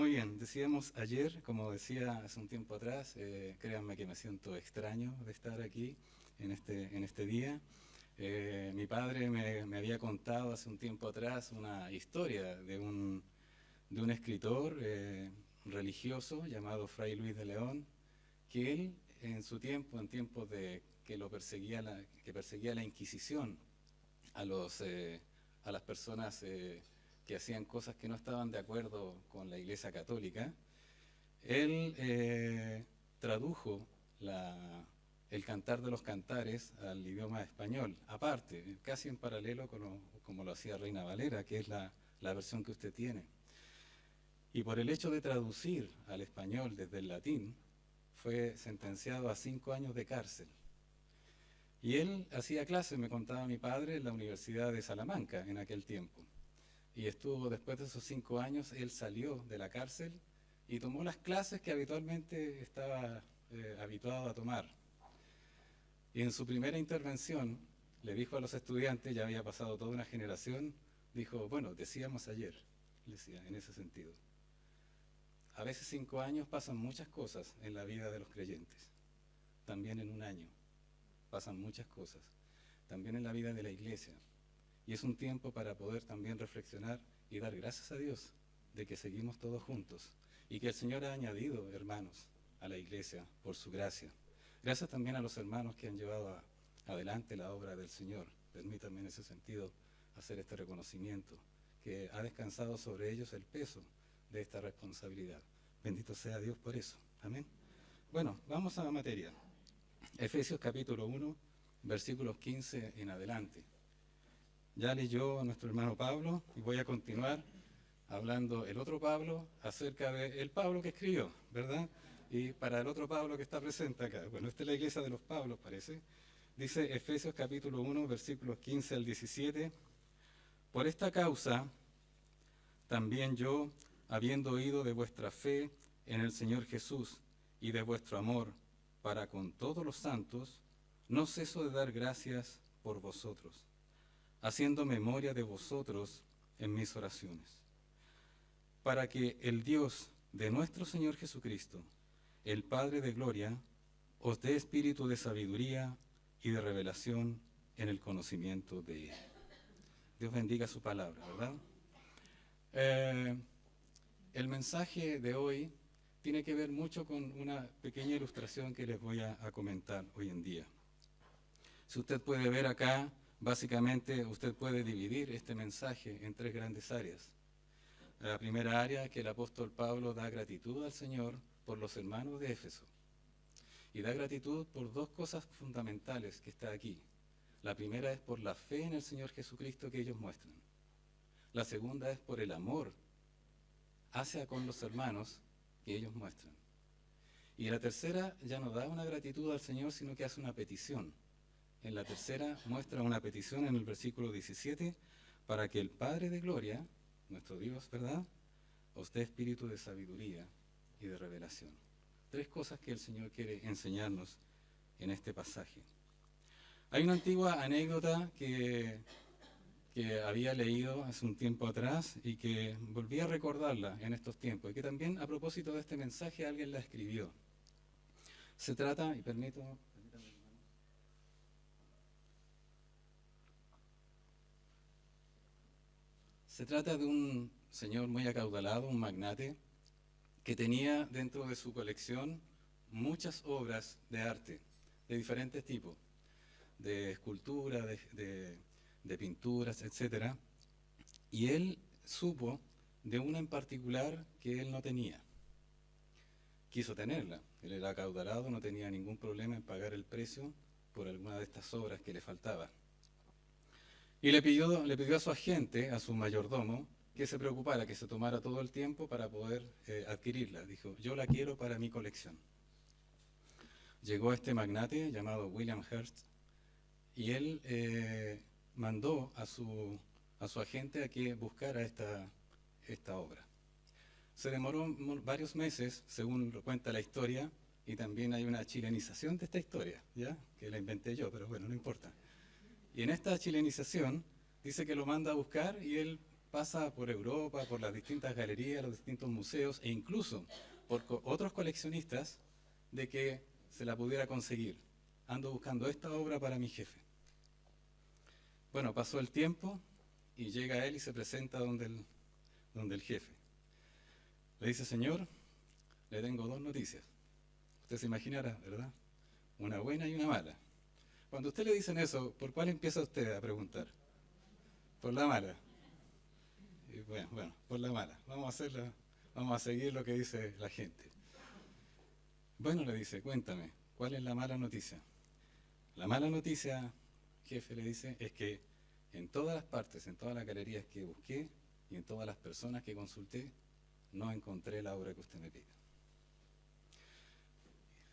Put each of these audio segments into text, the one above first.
Muy bien, decíamos ayer, como decía hace un tiempo atrás, créanme que me siento extraño de estar aquí en este día. Mi padre me había contado hace un tiempo atrás una historia de un escritor religioso llamado Fray Luis de León, que él en su tiempo, en tiempos de que lo perseguía que perseguía la Inquisición a las personas que hacían cosas que no estaban de acuerdo con la Iglesia Católica, él tradujo el Cantar de los Cantares al idioma español, aparte, casi en paralelo como lo hacía Reina Valera, que es la versión que usted tiene. Y por el hecho de traducir al español desde el latín, fue sentenciado a 5 años de cárcel. Y él hacía clases, me contaba mi padre, en la Universidad de Salamanca en aquel tiempo. Y estuvo, después de esos 5 años, él salió de la cárcel y tomó las clases que habitualmente estaba habituado a tomar. Y en su primera intervención le dijo a los estudiantes, ya había pasado toda una generación, dijo, bueno, decíamos ayer, decía, en ese sentido. A veces 5 años pasan muchas cosas en la vida de los creyentes, también en un año pasan muchas cosas, también en la vida de la iglesia. Y es un tiempo para poder también reflexionar y dar gracias a Dios de que seguimos todos juntos y que el Señor ha añadido hermanos a la iglesia por su gracia. Gracias también a los hermanos que han llevado adelante la obra del Señor. Permítanme en ese sentido hacer este reconocimiento, que ha descansado sobre ellos el peso de esta responsabilidad. Bendito sea Dios por eso. Amén. Bueno, vamos a la materia. Efesios capítulo 1, versículos 15 en adelante. Ya leyó nuestro hermano Pablo y voy a continuar hablando el otro Pablo acerca del Pablo que escribió, ¿verdad? Y para el otro Pablo que está presente acá, bueno, esta es la iglesia de los Pablos, parece. Dice Efesios capítulo 1, versículos 15 al 17. Por esta causa, también yo, habiendo oído de vuestra fe en el Señor Jesús y de vuestro amor para con todos los santos, no ceso de dar gracias por vosotros, haciendo memoria de vosotros en mis oraciones, para que el Dios de nuestro Señor Jesucristo, el Padre de gloria, os dé espíritu de sabiduría y de revelación en el conocimiento de Él. Dios bendiga su palabra, ¿verdad? El mensaje de hoy tiene que ver mucho con una pequeña ilustración que les voy a comentar hoy en día. Si usted puede ver acá, básicamente usted puede dividir este mensaje en 3 grandes áreas. La primera área es que el apóstol Pablo da gratitud al Señor por los hermanos de Éfeso. Y da gratitud por 2 cosas fundamentales que está aquí. La primera es por la fe en el Señor Jesucristo que ellos muestran. La segunda es por el amor hacia con los hermanos que ellos muestran. Y la tercera ya no da una gratitud al Señor, sino que hace una petición. En la tercera muestra una petición en el versículo 17, para que el Padre de gloria, nuestro Dios, ¿verdad?, os dé espíritu de sabiduría y de revelación. 3 cosas que el Señor quiere enseñarnos en este pasaje. Hay una antigua anécdota que había leído hace un tiempo atrás y que volví a recordarla en estos tiempos, y que también a propósito de este mensaje alguien la escribió. Se trata, y permítame, se trata de un señor muy acaudalado, un magnate, que tenía dentro de su colección muchas obras de arte, de diferentes tipos, de escultura, de pinturas, etc. Y él supo de una en particular que él no tenía. Quiso tenerla. Él era acaudalado, no tenía ningún problema en pagar el precio por alguna de estas obras que le faltaba. Y le pidió a su agente, a su mayordomo, que se preocupara, que se tomara todo el tiempo para poder adquirirla. Dijo, yo la quiero para mi colección. Llegó este magnate llamado William Hearst y él mandó a su agente a que buscara esta obra. Se demoró varios meses, según cuenta la historia, y también hay una chilenización de esta historia, ¿ya?, que la inventé yo, pero bueno, no importa. Y en esta chilenización dice que lo manda a buscar y él pasa por Europa, por las distintas galerías, los distintos museos e incluso por otros coleccionistas de que se la pudiera conseguir. Ando buscando esta obra para mi jefe. Bueno, pasó el tiempo y llega él y se presenta donde el jefe. Le dice: señor, le tengo dos noticias. Usted se imaginará, ¿verdad? Una buena y una mala. Cuando a usted le dicen eso, ¿por cuál empieza usted a preguntar? Por la mala. Y bueno, por la mala. Vamos a seguir lo que dice la gente. Bueno, le dice: cuéntame, ¿cuál es la mala noticia? La mala noticia, jefe, le dice, es que en todas las partes, en todas las galerías que busqué y en todas las personas que consulté, no encontré la obra que usted me pide.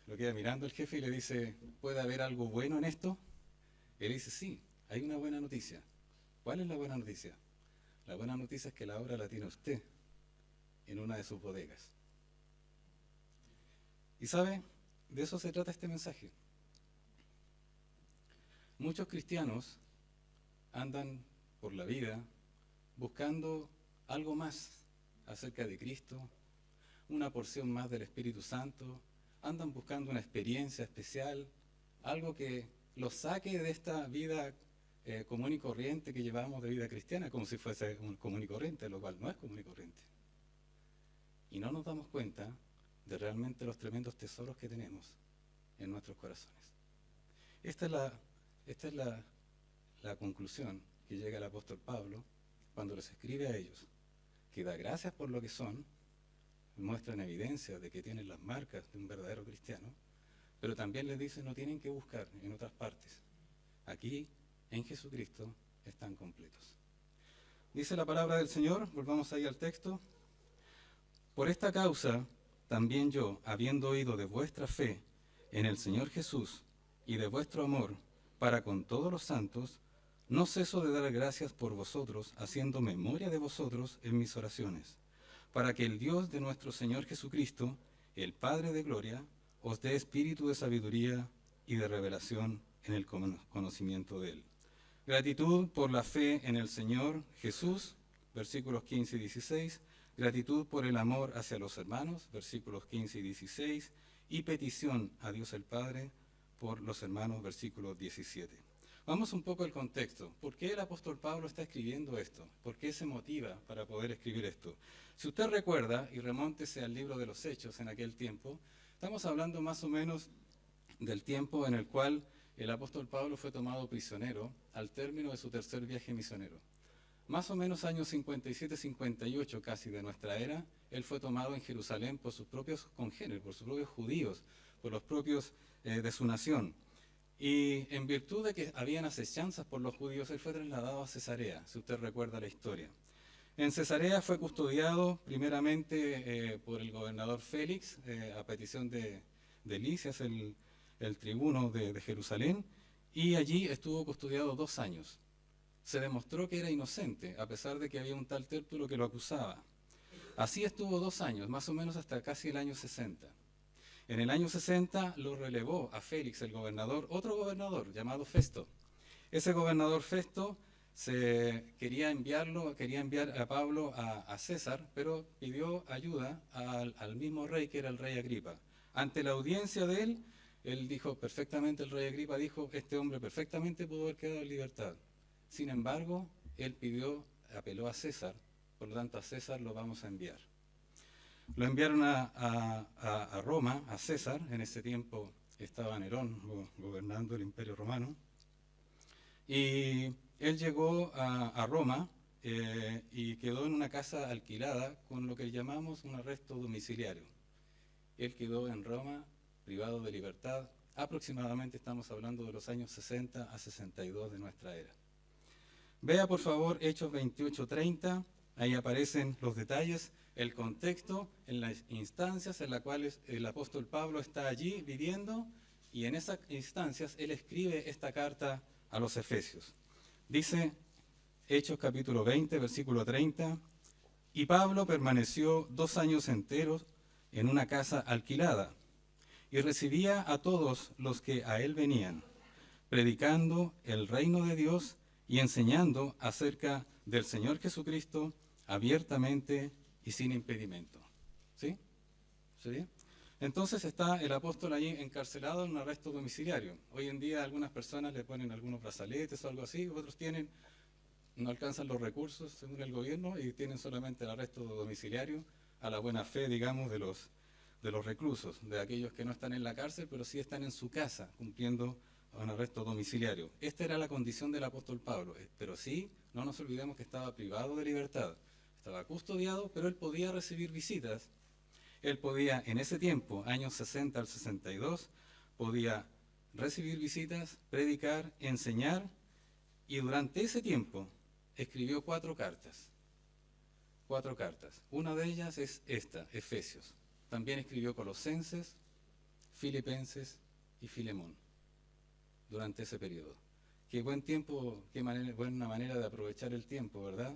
Lo queda mirando el jefe y le dice: ¿puede haber algo bueno en esto? Él dice: sí, hay una buena noticia. ¿Cuál es la buena noticia? La buena noticia es que la obra la tiene usted en una de sus bodegas. Y sabe, de eso se trata este mensaje. Muchos cristianos andan por la vida buscando algo más acerca de Cristo, una porción más del Espíritu Santo, andan buscando una experiencia especial, algo que los saque de esta vida común y corriente que llevamos de vida cristiana, como si fuese un común y corriente, lo cual no es común y corriente. Y no nos damos cuenta de realmente los tremendos tesoros que tenemos en nuestros corazones. Esta es la conclusión que llega el apóstol Pablo cuando les escribe a ellos, que da gracias por lo que son, muestran evidencia de que tienen las marcas de un verdadero cristiano, pero también les dice: no tienen que buscar en otras partes. Aquí, en Jesucristo, están completos. Dice la palabra del Señor, volvamos ahí al texto: por esta causa, también yo, habiendo oído de vuestra fe en el Señor Jesús y de vuestro amor para con todos los santos, no ceso de dar gracias por vosotros, haciendo memoria de vosotros en mis oraciones, para que el Dios de nuestro Señor Jesucristo, el Padre de gloria, os dé espíritu de sabiduría y de revelación en el conocimiento de Él. Gratitud por la fe en el Señor Jesús, versículos 15 y 16. Gratitud por el amor hacia los hermanos, versículos 15 y 16. Y petición a Dios el Padre por los hermanos, versículos 17. Vamos un poco al contexto. ¿Por qué el apóstol Pablo está escribiendo esto? ¿Por qué se motiva para poder escribir esto? Si usted recuerda, y remóntese al libro de los Hechos en aquel tiempo, estamos hablando más o menos del tiempo en el cual el apóstol Pablo fue tomado prisionero al término de su tercer viaje misionero. Más o menos años 57-58 casi de nuestra era, él fue tomado en Jerusalén por sus propios congéneres, por sus propios judíos, por los propios de su nación. Y en virtud de que habían acechanzas por los judíos, él fue trasladado a Cesarea, si usted recuerda la historia. En Cesarea fue custodiado primeramente por el gobernador Félix, a petición de Lisias, el tribuno de Jerusalén, y allí estuvo custodiado 2 años. Se demostró que era inocente, a pesar de que había un tal Tértulo que lo acusaba. Así estuvo 2 años, más o menos hasta casi el año 60. En el año 60 lo relevó a Félix, el gobernador, otro gobernador llamado Festo. Ese gobernador Festo quería enviar a Pablo a César, pero pidió ayuda al mismo rey, que era el rey Agripa. Ante la audiencia de él dijo perfectamente, el rey Agripa dijo: este hombre perfectamente pudo haber quedado en libertad. Sin embargo, él apeló a César, por lo tanto a César lo vamos a enviar. Lo enviaron a Roma, a César. En ese tiempo estaba Nerón gobernando el Imperio Romano. Y él llegó a Roma y quedó en una casa alquilada con lo que llamamos un arresto domiciliario. Él quedó en Roma privado de libertad. Aproximadamente estamos hablando de los años 60 a 62 de nuestra era. Vea por favor Hechos 28:30, ahí aparecen los detalles, el contexto, en las instancias en las cuales el apóstol Pablo está allí viviendo, y en esas instancias él escribe esta carta a los Efesios. Dice Hechos capítulo 20, versículo 30, y Pablo permaneció 2 años enteros en una casa alquilada, y recibía a todos los que a él venían, predicando el reino de Dios y enseñando acerca del Señor Jesucristo abiertamente y sin impedimento. ¿Sí? ¿Sí bien? Entonces está el apóstol allí encarcelado en un arresto domiciliario. Hoy en día algunas personas le ponen algunos brazaletes o algo así, otros no alcanzan los recursos según el gobierno y tienen solamente el arresto domiciliario a la buena fe, digamos, de los reclusos, de aquellos que no están en la cárcel, pero sí están en su casa cumpliendo un arresto domiciliario. Esta era la condición del apóstol Pablo, pero sí, no nos olvidemos que estaba privado de libertad, estaba custodiado, pero él podía recibir visitas. Él podía, en ese tiempo, años 60 al 62, podía recibir visitas, predicar, enseñar, y durante ese tiempo escribió 4 cartas. 4 cartas. Una de ellas es esta, Efesios. También escribió Colosenses, Filipenses y Filemón durante ese periodo. Qué buen tiempo, buena manera de aprovechar el tiempo, ¿verdad?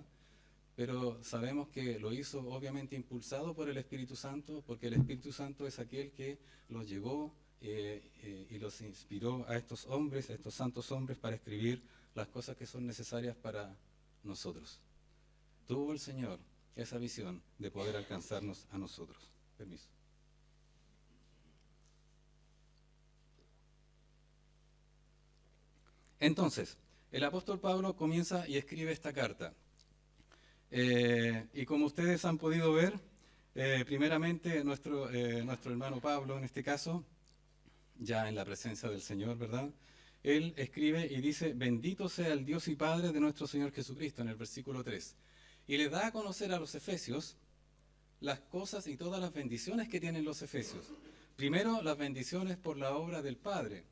Pero sabemos que lo hizo obviamente impulsado por el Espíritu Santo, porque el Espíritu Santo es aquel que los llevó y los inspiró a estos hombres, a estos santos hombres, para escribir las cosas que son necesarias para nosotros. Tuvo el Señor esa visión de poder alcanzarnos a nosotros. Permiso. Entonces, el apóstol Pablo comienza y escribe esta carta. Y como ustedes han podido ver, primeramente nuestro hermano Pablo, en este caso, ya en la presencia del Señor, ¿verdad? Él escribe y dice, bendito sea el Dios y Padre de nuestro Señor Jesucristo, en el versículo 3. Y le da a conocer a los efesios las cosas y todas las bendiciones que tienen los efesios. Primero, las bendiciones por la obra del Padre.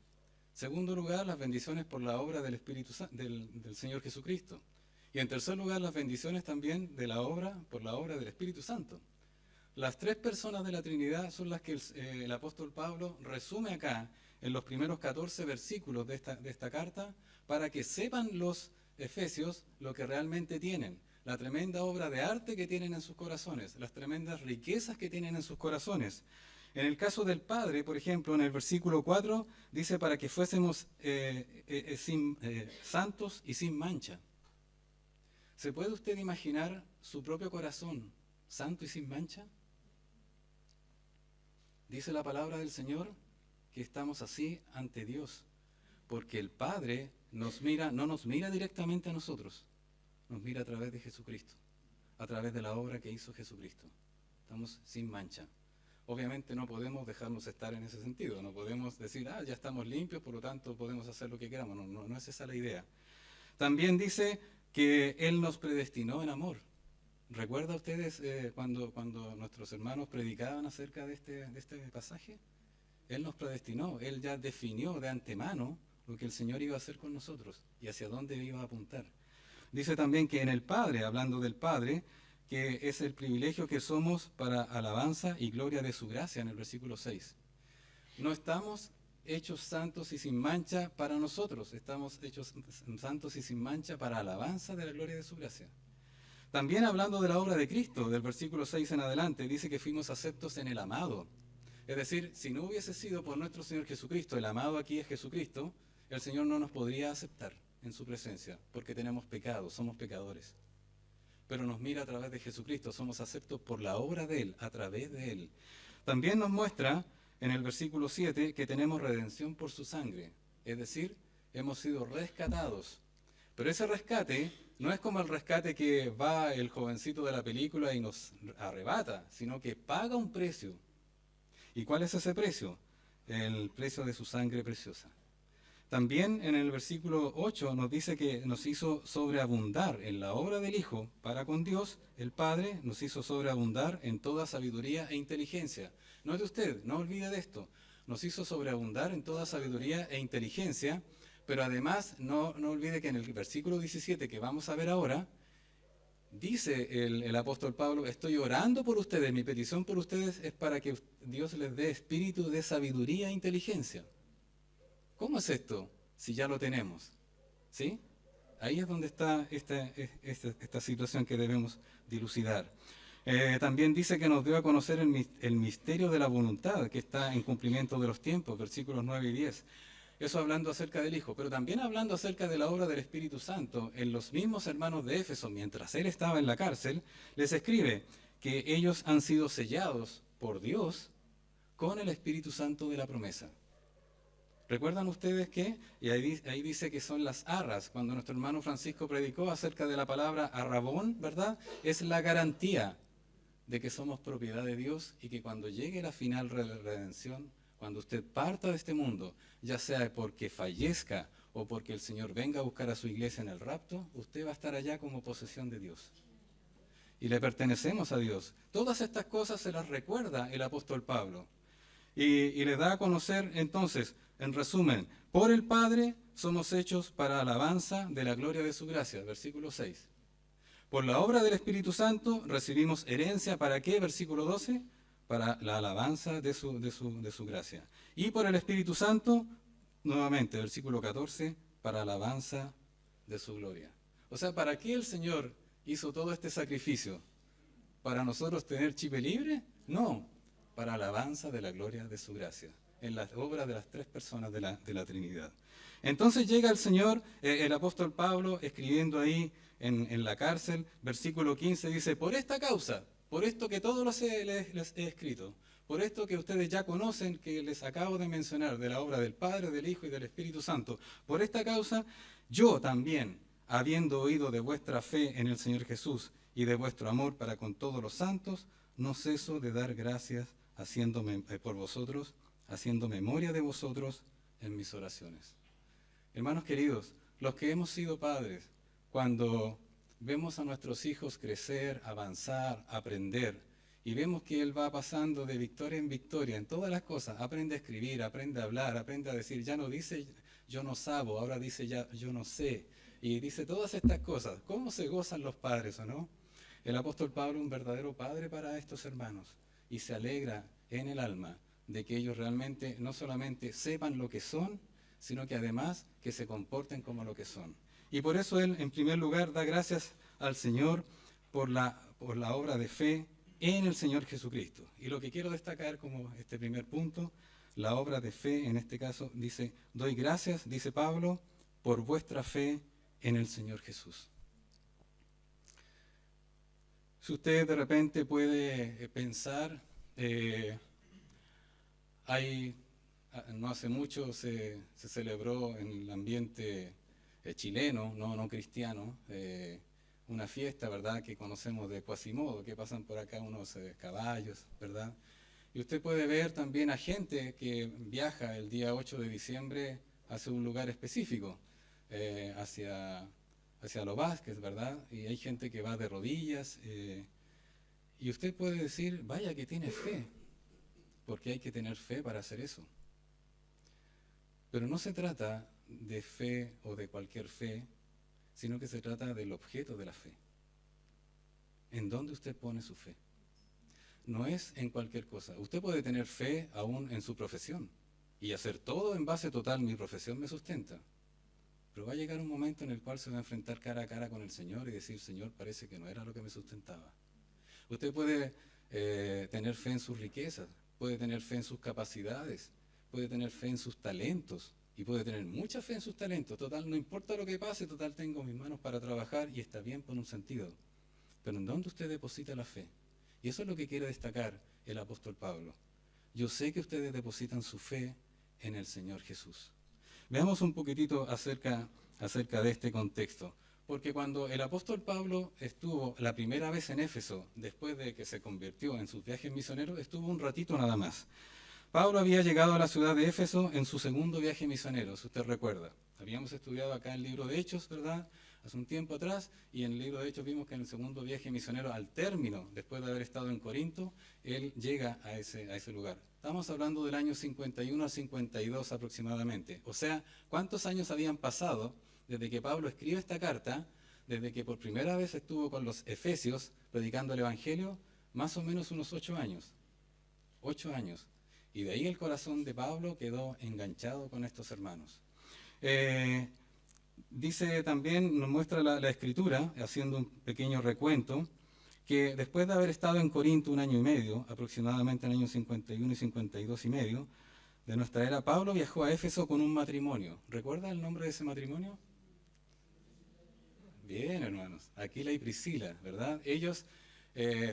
Segundo lugar, las bendiciones por la obra del Espíritu del Señor Jesucristo. Y en tercer lugar, las bendiciones también de por la obra del Espíritu Santo. Las 3 personas de la Trinidad son las que el apóstol Pablo resume acá en los primeros 14 versículos de esta carta, para que sepan los efesios lo que realmente tienen, la tremenda obra de arte que tienen en sus corazones, las tremendas riquezas que tienen en sus corazones. En el caso del Padre, por ejemplo, en el versículo 4, dice para que fuésemos santos y sin mancha. ¿Se puede usted imaginar su propio corazón santo y sin mancha? Dice la palabra del Señor que estamos así ante Dios, porque el Padre no nos mira directamente a nosotros, nos mira a través de Jesucristo, a través de la obra que hizo Jesucristo. Estamos sin mancha. Obviamente no podemos dejarnos estar en ese sentido, no podemos decir, ya estamos limpios, por lo tanto podemos hacer lo que queramos. No es esa la idea. También dice que Él nos predestinó en amor. ¿Recuerda ustedes cuando nuestros hermanos predicaban acerca de este pasaje? Él nos predestinó, Él ya definió de antemano lo que el Señor iba a hacer con nosotros y hacia dónde iba a apuntar. Dice también que en el Padre, hablando del Padre, que es el privilegio que somos para alabanza y gloria de su gracia, en el versículo 6. No estamos hechos santos y sin mancha para nosotros, estamos hechos santos y sin mancha para alabanza de la gloria de su gracia. También hablando de la obra de Cristo, del versículo 6 en adelante, dice que fuimos aceptos en el amado. Es decir, si no hubiese sido por nuestro Señor Jesucristo, el amado aquí es Jesucristo, el Señor no nos podría aceptar en su presencia, porque tenemos pecado, somos pecadores. Pero nos mira a través de Jesucristo, somos aceptos por la obra de Él, a través de Él. También nos muestra en el versículo 7 que tenemos redención por su sangre, es decir, hemos sido rescatados. Pero ese rescate no es como el rescate que va el jovencito de la película y nos arrebata, sino que paga un precio. ¿Y cuál es ese precio? El precio de su sangre preciosa. También en el versículo 8 nos dice que nos hizo sobreabundar en la obra del Hijo para con Dios, el Padre, nos hizo sobreabundar en toda sabiduría e inteligencia. Note usted, no olvide de esto, nos hizo sobreabundar en toda sabiduría e inteligencia, pero además no olvide que en el versículo 17 que vamos a ver ahora, dice el apóstol Pablo, estoy orando por ustedes, mi petición por ustedes es para que Dios les dé espíritu de sabiduría e inteligencia. ¿Cómo es esto si ya lo tenemos? ¿Sí? Ahí es donde está esta situación que debemos dilucidar. También dice que nos dio a conocer el misterio de la voluntad que está en cumplimiento de los tiempos, versículos 9 y 10. Eso hablando acerca del Hijo, pero también hablando acerca de la obra del Espíritu Santo. En los mismos hermanos de Éfeso, mientras él estaba en la cárcel, les escribe que ellos han sido sellados por Dios con el Espíritu Santo de la promesa. ¿Recuerdan ustedes que? Y ahí dice que son las arras. Cuando nuestro hermano Francisco predicó acerca de la palabra arrabón, ¿verdad? Es la garantía de que somos propiedad de Dios y que cuando llegue la final redención, cuando usted parta de este mundo, ya sea porque fallezca o porque el Señor venga a buscar a su iglesia en el rapto, usted va a estar allá como posesión de Dios. Y le pertenecemos a Dios. Todas estas cosas se las recuerda el apóstol Pablo. Y le da a conocer entonces, en resumen, por el Padre somos hechos para alabanza de la gloria de su gracia, versículo 6. Por la obra del Espíritu Santo recibimos herencia, ¿para qué? Versículo 12, para la alabanza de su gracia. Y por el Espíritu Santo, nuevamente, versículo 14, para alabanza de su gloria. O sea, ¿para qué el Señor hizo todo este sacrificio? ¿Para nosotros tener chipe libre? No, para alabanza de la gloria de su gracia, en las obras de las tres personas de la Trinidad. Entonces llega el Señor, el apóstol Pablo, escribiendo ahí en la cárcel, versículo 15, dice, por esta causa, por esto que todos les he escrito, por esto que ustedes ya conocen, que les acabo de mencionar, de la obra del Padre, del Hijo y del Espíritu Santo, por esta causa, yo también, habiendo oído de vuestra fe en el Señor Jesús y de vuestro amor para con todos los santos, no ceso de dar gracias por vosotros, haciendo memoria de vosotros en mis oraciones. Hermanos queridos, los que hemos sido padres, cuando vemos a nuestros hijos crecer, avanzar, aprender, y vemos que él va pasando de victoria en victoria en todas las cosas, aprende a escribir, aprende a hablar, aprende a decir, ya no dice yo no sabo, ahora dice ya yo no sé, y dice todas estas cosas. ¿Cómo se gozan los padres o no? El apóstol Pablo, un verdadero padre para estos hermanos, y se alegra en el alma de que ellos realmente no solamente sepan lo que son, sino que además que se comporten como lo que son. Y por eso él, en primer lugar, da gracias al Señor por la obra de fe en el Señor Jesucristo. Y lo que quiero destacar como este primer punto, la obra de fe, en este caso, dice, doy gracias, dice Pablo, por vuestra fe en el Señor Jesús. Si usted de repente puede pensar, no hace mucho se celebró en el ambiente chileno, no cristiano, una fiesta, ¿verdad?, que conocemos de Quasimodo, que pasan por acá unos caballos, ¿verdad? Y usted puede ver también a gente que viaja el día 8 de diciembre hacia un lugar específico, hacia Los Vázquez, ¿verdad? Y hay gente que va de rodillas, y usted puede decir, vaya que tiene fe, porque hay que tener fe para hacer eso. Pero no se trata de fe o de cualquier fe, sino que se trata del objeto de la fe. ¿En dónde usted pone su fe? No es en cualquier cosa. Usted puede tener fe aún en su profesión y hacer todo en base total, mi profesión me sustenta. Pero va a llegar un momento en el cual se va a enfrentar cara a cara con el Señor y decir, Señor, parece que no era lo que me sustentaba. Usted puede tener fe en sus riquezas, puede tener fe en sus capacidades, puede tener fe en sus talentos y puede tener mucha fe en sus talentos. Total, no importa lo que pase, total, tengo mis manos para trabajar y está bien por un sentido. Pero ¿en dónde usted deposita la fe? Y eso es lo que quiere destacar el apóstol Pablo. Yo sé que ustedes depositan su fe en el Señor Jesús. Veamos un poquitito acerca de este contexto. Porque cuando el apóstol Pablo estuvo la primera vez en Éfeso, después de que se convirtió en sus viajes misioneros, estuvo un ratito nada más. Pablo había llegado a la ciudad de Éfeso en su segundo viaje misionero, si usted recuerda. Habíamos estudiado acá el libro de Hechos, ¿verdad?, hace un tiempo atrás, y en el libro de Hechos vimos que en el segundo viaje misionero, al término, después de haber estado en Corinto, él llega a ese lugar. Estamos hablando del año 51 al 52 aproximadamente. O sea, ¿cuántos años habían pasado desde que Pablo escribe esta carta, desde que por primera vez estuvo con los efesios predicando el Evangelio? Más o menos unos 8 años. 8 años. Y de ahí el corazón de Pablo quedó enganchado con estos hermanos. Dice también, nos muestra la Escritura, haciendo un pequeño recuento, que después de haber estado en Corinto un año y medio, aproximadamente en el año 51 y 52 y medio, de nuestra era, Pablo viajó a Éfeso con un matrimonio. ¿Recuerda el nombre de ese matrimonio? Bien, hermanos, Aquila y Priscila, ¿verdad? Ellos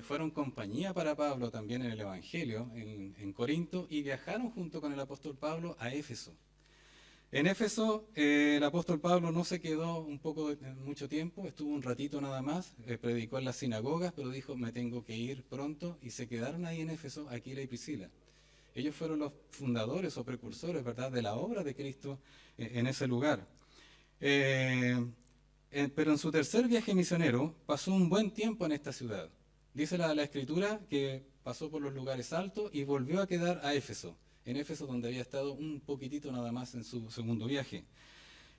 fueron compañía para Pablo también en el Evangelio, en Corinto, y viajaron junto con el apóstol Pablo a Éfeso. En Éfeso, el apóstol Pablo no se quedó mucho tiempo, estuvo un ratito nada más, predicó en las sinagogas, pero dijo, me tengo que ir pronto, y se quedaron ahí en Éfeso, Aquila y Priscila. Ellos fueron los fundadores o precursores, ¿verdad?, de la obra de Cristo en ese lugar. Pero en su tercer viaje misionero pasó un buen tiempo en esta ciudad. Dice la Escritura que pasó por los lugares altos y volvió a quedar a Éfeso. En Éfeso, donde había estado un poquitito nada más en su segundo viaje.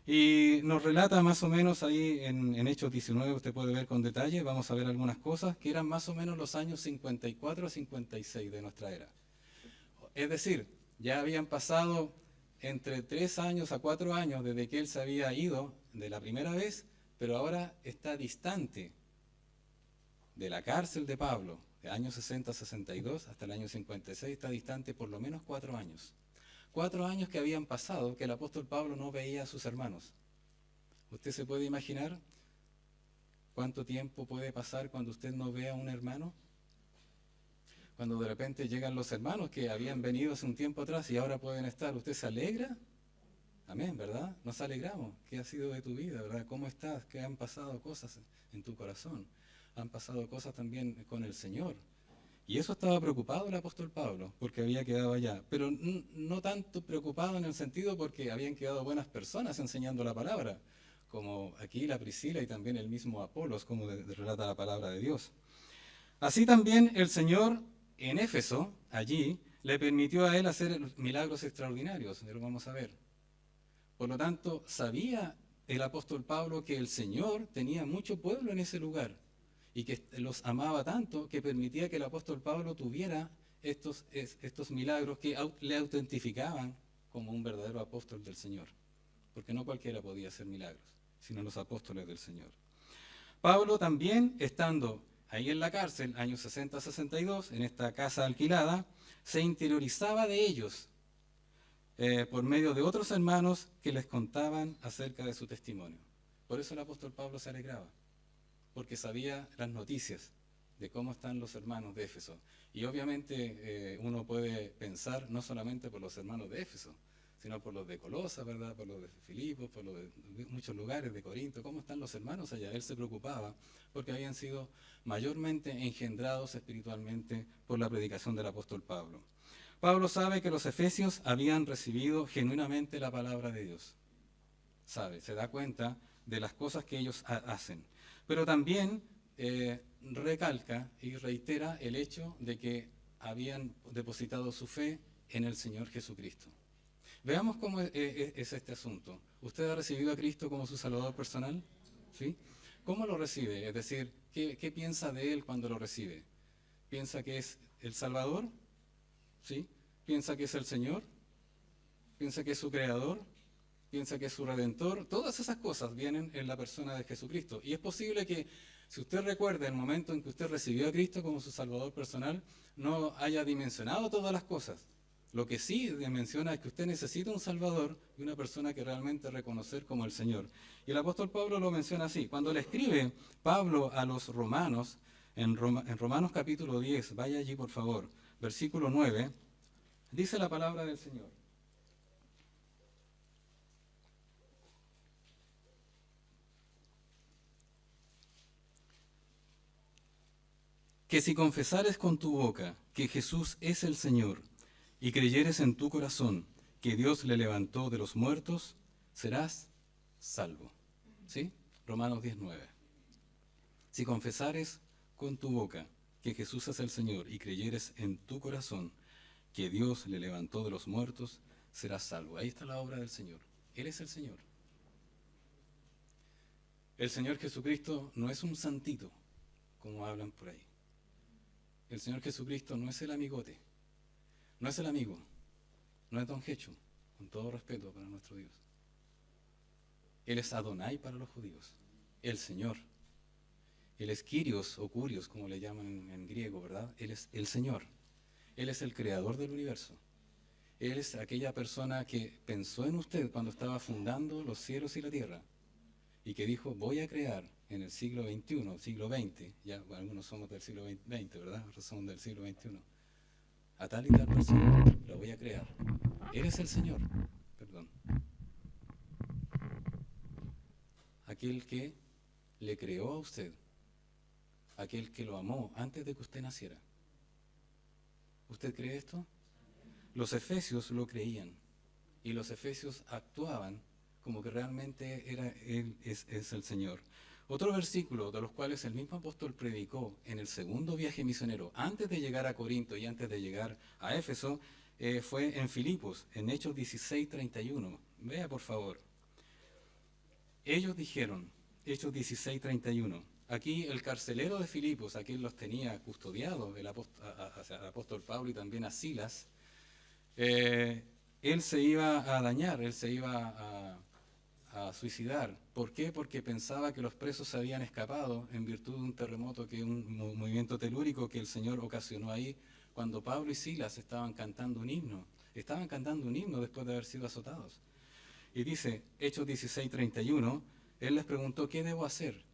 Y nos relata más o menos ahí en Hechos 19, usted puede ver con detalle, vamos a ver algunas cosas, que eran más o menos los años 54 a 56 de nuestra era. Es decir, ya habían pasado entre 3 años a 4 años desde que él se había ido de la primera vez, pero ahora está distante de la cárcel de Pablo, del año 60 a 62 hasta el año 56, está distante por lo menos 4 años. 4 años que habían pasado que el apóstol Pablo no veía a sus hermanos. ¿Usted se puede imaginar cuánto tiempo puede pasar cuando usted no ve a un hermano? Cuando de repente llegan los hermanos que habían venido hace un tiempo atrás y ahora pueden estar, ¿usted se alegra? Amén, ¿verdad? Nos alegramos. ¿Qué ha sido de tu vida, verdad? ¿Cómo estás? ¿Qué han pasado cosas en tu corazón? Han pasado cosas también con el Señor. Y eso estaba preocupado el apóstol Pablo, porque había quedado allá. Pero no tanto preocupado en el sentido porque habían quedado buenas personas enseñando la palabra, como aquí la Priscila y también el mismo Apolos, como relata la palabra de Dios. Así también el Señor en Éfeso, allí, le permitió a él hacer milagros extraordinarios, lo vamos a ver. Por lo tanto, sabía el apóstol Pablo que el Señor tenía mucho pueblo en ese lugar y que los amaba tanto que permitía que el apóstol Pablo tuviera estos milagros que le autentificaban como un verdadero apóstol del Señor. Porque no cualquiera podía hacer milagros, sino los apóstoles del Señor. Pablo también, estando ahí en la cárcel, años 60-62, en esta casa alquilada, se interiorizaba de ellos por medio de otros hermanos que les contaban acerca de su testimonio. Por eso el apóstol Pablo se alegraba, porque sabía las noticias de cómo están los hermanos de Éfeso. Y obviamente uno puede pensar no solamente por los hermanos de Éfeso, sino por los de Colosas, ¿verdad? Por los de Filipos, por los de muchos lugares de Corinto. ¿Cómo están los hermanos allá? Él se preocupaba porque habían sido mayormente engendrados espiritualmente por la predicación del apóstol Pablo. Pablo sabe que los efesios habían recibido genuinamente la palabra de Dios. Sabe, se da cuenta de las cosas que ellos hacen. Pero también recalca y reitera el hecho de que habían depositado su fe en el Señor Jesucristo. Veamos cómo es este asunto. ¿Usted ha recibido a Cristo como su Salvador personal? ¿Sí? ¿Cómo lo recibe? Es decir, ¿qué piensa de Él cuando lo recibe? ¿Piensa que es el Salvador? ¿Sí? ¿Piensa que es el Señor? ¿Piensa que es su Creador? ¿Piensa que es su Redentor? Todas esas cosas vienen en la persona de Jesucristo. Y es posible que, si usted recuerda el momento en que usted recibió a Cristo como su Salvador personal, no haya dimensionado todas las cosas. Lo que sí menciona es que usted necesita un Salvador y una persona que realmente reconocer como el Señor. Y el apóstol Pablo lo menciona así. Cuando le escribe Pablo a los romanos, en Romanos capítulo 10, vaya allí por favor, versículo 9, dice la palabra del Señor. Que si confesares con tu boca que Jesús es el Señor y creyeres en tu corazón que Dios le levantó de los muertos, serás salvo. ¿Sí? Romanos 10:9. Si confesares con tu boca que Jesús es el Señor y creyeres en tu corazón que Dios le levantó de los muertos, serás salvo. Ahí está la obra del Señor. Él es el Señor. El Señor Jesucristo no es un santito, como hablan por ahí. El Señor Jesucristo no es el amigote, no es el amigo, no es Don Jecho, con todo respeto para nuestro Dios. Él es Adonai para los judíos, el Señor. Él es Kyrios o Curios, como le llaman en griego, ¿verdad? Él es el Señor. Él es el creador del universo. Él es aquella persona que pensó en usted cuando estaba fundando los cielos y la tierra y que dijo, voy a crear en el siglo XXI, siglo XX, ya algunos somos del siglo XX, ¿verdad? Otros somos del siglo XXI. A tal y tal persona la voy a crear. Él es el Señor, perdón. Aquel que le creó a usted, aquel que lo amó antes de que usted naciera. ¿Usted cree esto? Los efesios lo creían y los efesios actuaban como que realmente Él es el Señor. Otro versículo de los cuales el mismo apóstol predicó en el segundo viaje misionero, antes de llegar a Corinto y antes de llegar a Éfeso, fue en Filipos, en Hechos 16:31. Vea por favor. Ellos dijeron, Hechos 16:31, aquí el carcelero de Filipos, a quien los tenía custodiados, el apóstol Pablo y también a Silas, él se iba a dañar, él se iba a suicidar. ¿Por qué? Porque pensaba que los presos se habían escapado en virtud de un terremoto, un movimiento telúrico que el Señor ocasionó ahí, cuando Pablo y Silas estaban cantando un himno. Estaban cantando un himno después de haber sido azotados. Y dice, Hechos 16:31, él les preguntó, ¿qué debo hacer?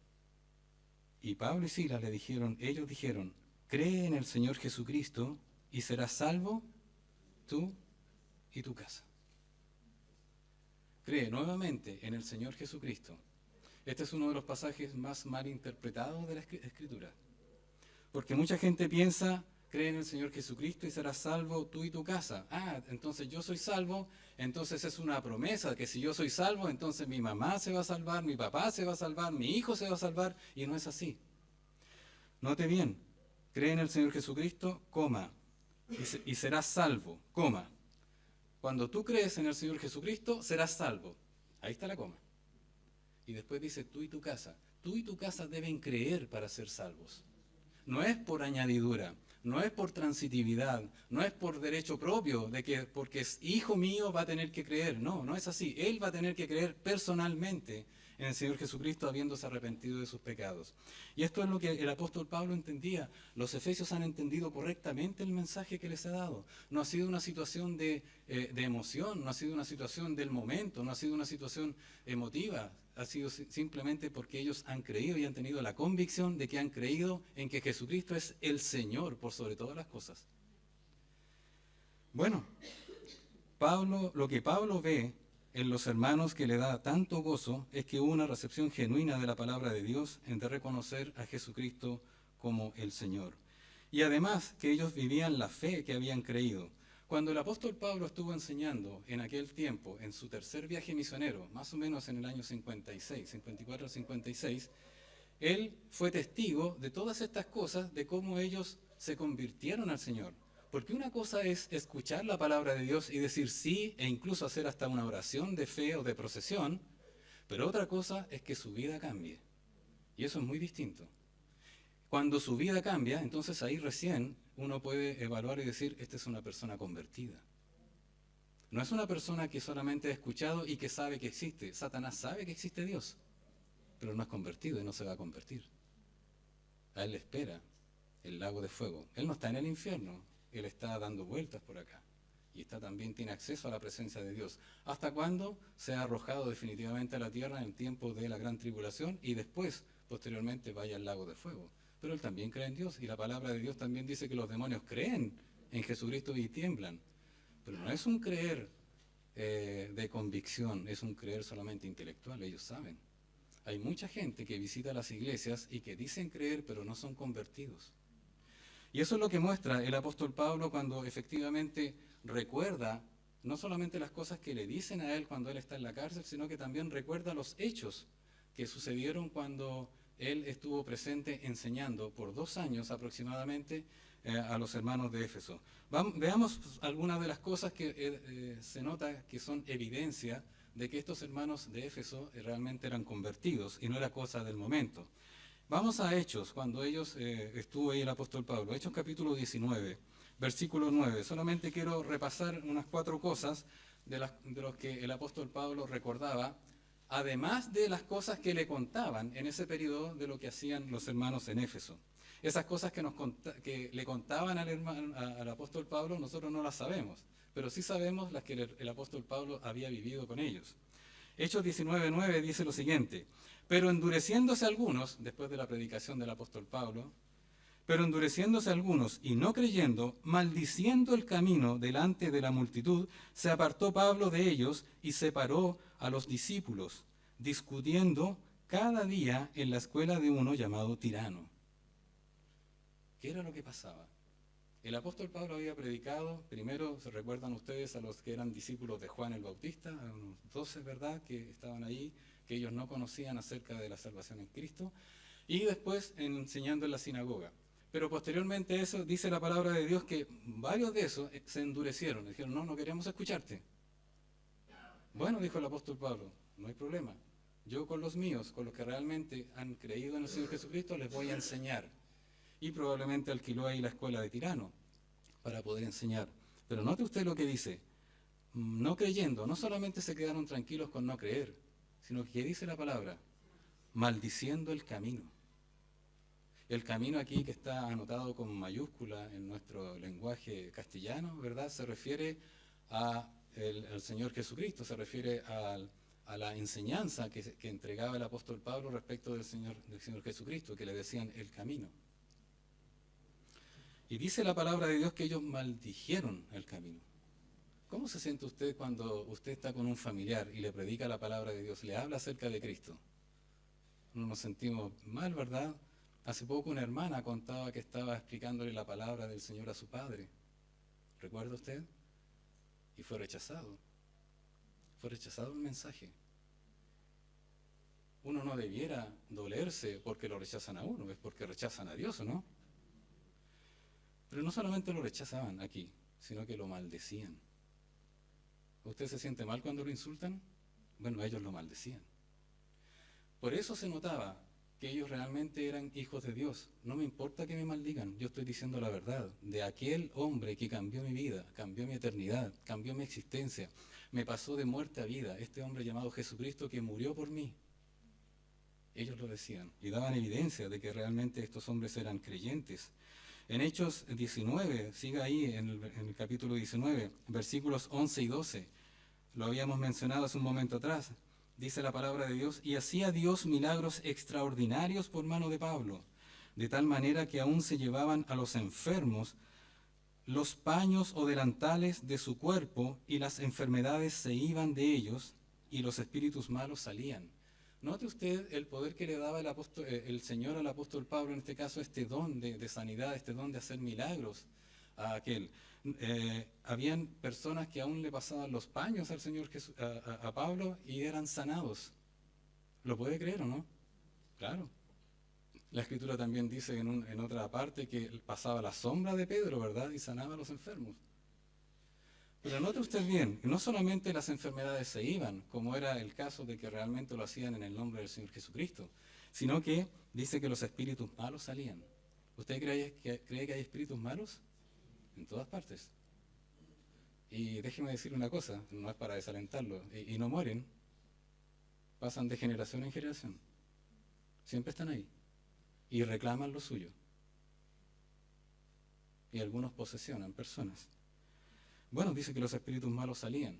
Y Pablo y Silas ellos dijeron, cree en el Señor Jesucristo y serás salvo tú y tu casa. Cree nuevamente en el Señor Jesucristo. Este es uno de los pasajes más mal interpretados de la Escritura. Porque mucha gente piensa, cree en el Señor Jesucristo y serás salvo tú y tu casa. Ah, entonces yo soy salvo, entonces es una promesa que si yo soy salvo, entonces mi mamá se va a salvar, mi papá se va a salvar, mi hijo se va a salvar, y no es así. Note bien, cree en el Señor Jesucristo, coma, y serás salvo, coma. Cuando tú crees en el Señor Jesucristo, serás salvo. Ahí está la coma. Y después dice, tú y tu casa. Tú y tu casa deben creer para ser salvos. No es por añadidura, no es por transitividad, no es por derecho propio, de que porque es hijo mío va a tener que creer. No, no es así. Él va a tener que creer personalmente en el Señor Jesucristo habiéndose arrepentido de sus pecados. Y esto es lo que el apóstol Pablo entendía. Los efesios han entendido correctamente el mensaje que les ha dado. No ha sido una situación de emoción, no ha sido una situación del momento, no ha sido una situación emotiva. Ha sido simplemente porque ellos han creído y han tenido la convicción de que han creído en que Jesucristo es el Señor por sobre todas las cosas. Bueno, lo que Pablo ve en los hermanos que le da tanto gozo es que hubo una recepción genuina de la palabra de Dios en de reconocer a Jesucristo como el Señor. Y además que ellos vivían la fe que habían creído. Cuando el apóstol Pablo estuvo enseñando en aquel tiempo, en su tercer viaje misionero, más o menos en el año 56, 54 al 56, él fue testigo de todas estas cosas, de cómo ellos se convirtieron al Señor. Porque una cosa es escuchar la palabra de Dios y decir sí, e incluso hacer hasta una oración de fe o de procesión, pero otra cosa es que su vida cambie. Y eso es muy distinto. Cuando su vida cambia, entonces ahí recién uno puede evaluar y decir, esta es una persona convertida. No es una persona que solamente ha escuchado y que sabe que existe. Satanás sabe que existe Dios, pero no es convertido y no se va a convertir. A él le espera el lago de fuego. Él no está en el infierno, él está dando vueltas por acá. Y también tiene acceso a la presencia de Dios. ¿Hasta cuándo? Sea arrojado definitivamente a la tierra en el tiempo de la gran tribulación y después, posteriormente, vaya al lago de fuego. Pero él también cree en Dios y la palabra de Dios también dice que los demonios creen en Jesucristo y tiemblan. Pero no es un creer de convicción, es un creer solamente intelectual, ellos saben. Hay mucha gente que visita las iglesias y que dicen creer pero no son convertidos. Y eso es lo que muestra el apóstol Pablo cuando efectivamente recuerda no solamente las cosas que le dicen a él cuando él está en la cárcel, sino que también recuerda los hechos que sucedieron cuando él estuvo presente enseñando por 2 años aproximadamente a los hermanos de Éfeso. Veamos algunas de las cosas que se nota que son evidencia de que estos hermanos de Éfeso realmente eran convertidos y no era cosa del momento. Vamos a Hechos, cuando estuvo ahí el apóstol Pablo. Hechos capítulo 19, versículo 9. Solamente quiero repasar unas 4 cosas de los que el apóstol Pablo recordaba, además de las cosas que le contaban en ese periodo de lo que hacían los hermanos en Éfeso. Esas cosas que le contaban al apóstol Pablo, nosotros no las sabemos, pero sí sabemos las que el apóstol Pablo había vivido con ellos. Hechos 19:9 dice lo siguiente: pero endureciéndose algunos, después de la predicación del apóstol Pablo, pero endureciéndose algunos y no creyendo, maldiciendo el camino delante de la multitud, se apartó Pablo de ellos y separó a los discípulos, discutiendo cada día en la escuela de uno llamado Tirano. ¿Qué era lo que pasaba? El apóstol Pablo había predicado, primero se recuerdan ustedes a los que eran discípulos de Juan el Bautista, a unos 12, ¿verdad?, que estaban ahí, que ellos no conocían acerca de la salvación en Cristo, y después enseñando en la sinagoga. Pero posteriormente a eso dice la palabra de Dios que varios de esos se endurecieron, dijeron, no queremos escucharte. Bueno, dijo el apóstol Pablo, no hay problema, yo con los míos, con los que realmente han creído en el Señor Jesucristo, les voy a enseñar. Y probablemente alquiló ahí la escuela de Tirano para poder enseñar. Pero note usted lo que dice, no creyendo, no solamente se quedaron tranquilos con no creer, sino que dice la palabra, maldiciendo el camino. El camino aquí, que está anotado con mayúscula en nuestro lenguaje castellano, ¿verdad?, se refiere al Señor Jesucristo, se refiere a la enseñanza que entregaba el apóstol Pablo respecto del Señor Jesucristo, que le decían el camino. Y dice la palabra de Dios que ellos maldijeron el camino. ¿Cómo se siente usted cuando usted está con un familiar y le predica la palabra de Dios, le habla acerca de Cristo? Nos sentimos mal, ¿verdad? Hace poco una hermana contaba que estaba explicándole la palabra del Señor a su padre. ¿Recuerda usted? Y fue rechazado. Fue rechazado el mensaje. Uno no debiera dolerse porque lo rechazan a uno, es porque rechazan a Dios, ¿o no? Pero no solamente lo rechazaban aquí, sino que lo maldecían. ¿Usted se siente mal cuando lo insultan? Bueno, ellos lo maldecían. Por eso se notaba que ellos realmente eran hijos de Dios. No me importa que me maldigan, yo estoy diciendo la verdad. De aquel hombre que cambió mi vida, cambió mi eternidad, cambió mi existencia, me pasó de muerte a vida, este hombre llamado Jesucristo que murió por mí. Ellos lo decían y daban evidencia de que realmente estos hombres eran creyentes. En Hechos 19, siga ahí en el capítulo 19, versículos 11 y 12, lo habíamos mencionado hace un momento atrás. Dice la palabra de Dios, y hacía Dios milagros extraordinarios por mano de Pablo, de tal manera que aún se llevaban a los enfermos los paños o delantales de su cuerpo, y las enfermedades se iban de ellos, y los espíritus malos salían. Note usted el poder que le daba el Señor al apóstol Pablo, en este caso este don de sanidad, este don de hacer milagros a aquel. Habían personas que aún le pasaban los paños al Señor a Pablo y eran sanados. ¿Lo puede creer o no? Claro. La Escritura también dice en otra parte que pasaba la sombra de Pedro, ¿verdad?, y sanaba a los enfermos. Pero note usted bien, no solamente las enfermedades se iban, como era el caso de que realmente lo hacían en el nombre del Señor Jesucristo, sino que dice que los espíritus malos salían. ¿Usted cree que hay espíritus malos? En todas partes. Y déjeme decir una cosa, no es para desalentarlo, y no mueren, pasan de generación en generación. Siempre están ahí y reclaman lo suyo. Y algunos posesionan personas. Bueno, dice que los espíritus malos salían.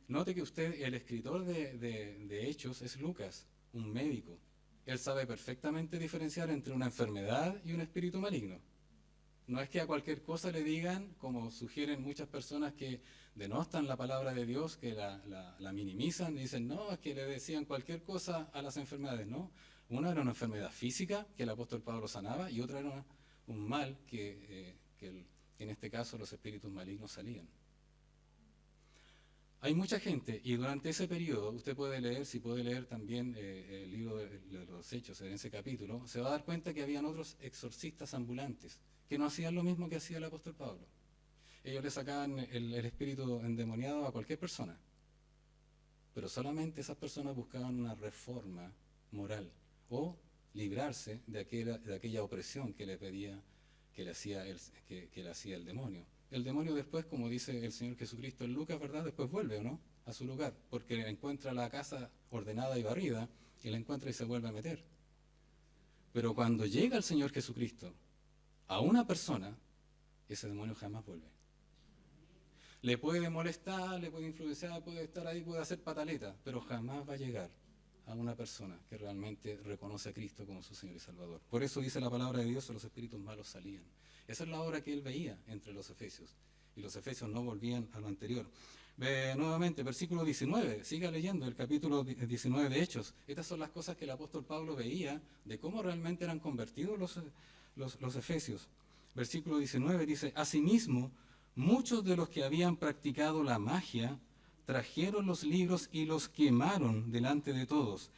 Note que usted, el escritor de Hechos es Lucas, un médico. Él sabe perfectamente diferenciar entre una enfermedad y un espíritu maligno. No es que a cualquier cosa le digan, como sugieren muchas personas que denostan la palabra de Dios, que la minimizan y dicen, no, es que le decían cualquier cosa a las enfermedades, ¿no? Una era una enfermedad física que el apóstol Pablo sanaba y otra era un mal que en este caso los espíritus malignos salían. Hay mucha gente, y durante ese periodo, usted puede leer, si puede leer también el libro de los Hechos en ese capítulo, se va a dar cuenta que habían otros exorcistas ambulantes, que no hacían lo mismo que hacía el apóstol Pablo. Ellos le sacaban el espíritu endemoniado a cualquier persona, pero solamente esas personas buscaban una reforma moral, o librarse de aquella opresión que le pedía, que le hacía el demonio. El demonio después, como dice el Señor Jesucristo en Lucas, ¿verdad?, después vuelve, ¿o no?, a su lugar, porque encuentra la casa ordenada y barrida, y la encuentra y se vuelve a meter. Pero cuando llega el Señor Jesucristo a una persona, ese demonio jamás vuelve. Le puede molestar, le puede influenciar, puede estar ahí, puede hacer pataleta, pero jamás va a llegar a una persona que realmente reconoce a Cristo como su Señor y Salvador. Por eso dice la palabra de Dios que los espíritus malos salían. Esa es la obra que él veía entre los efesios. Y los efesios no volvían a lo anterior. Ve nuevamente, versículo 19, siga leyendo el capítulo 19 de Hechos. Estas son las cosas que el apóstol Pablo veía de cómo realmente eran convertidos los efesios. Versículo 19 dice, asimismo, muchos de los que habían practicado la magia trajeron los libros y los quemaron delante de todos.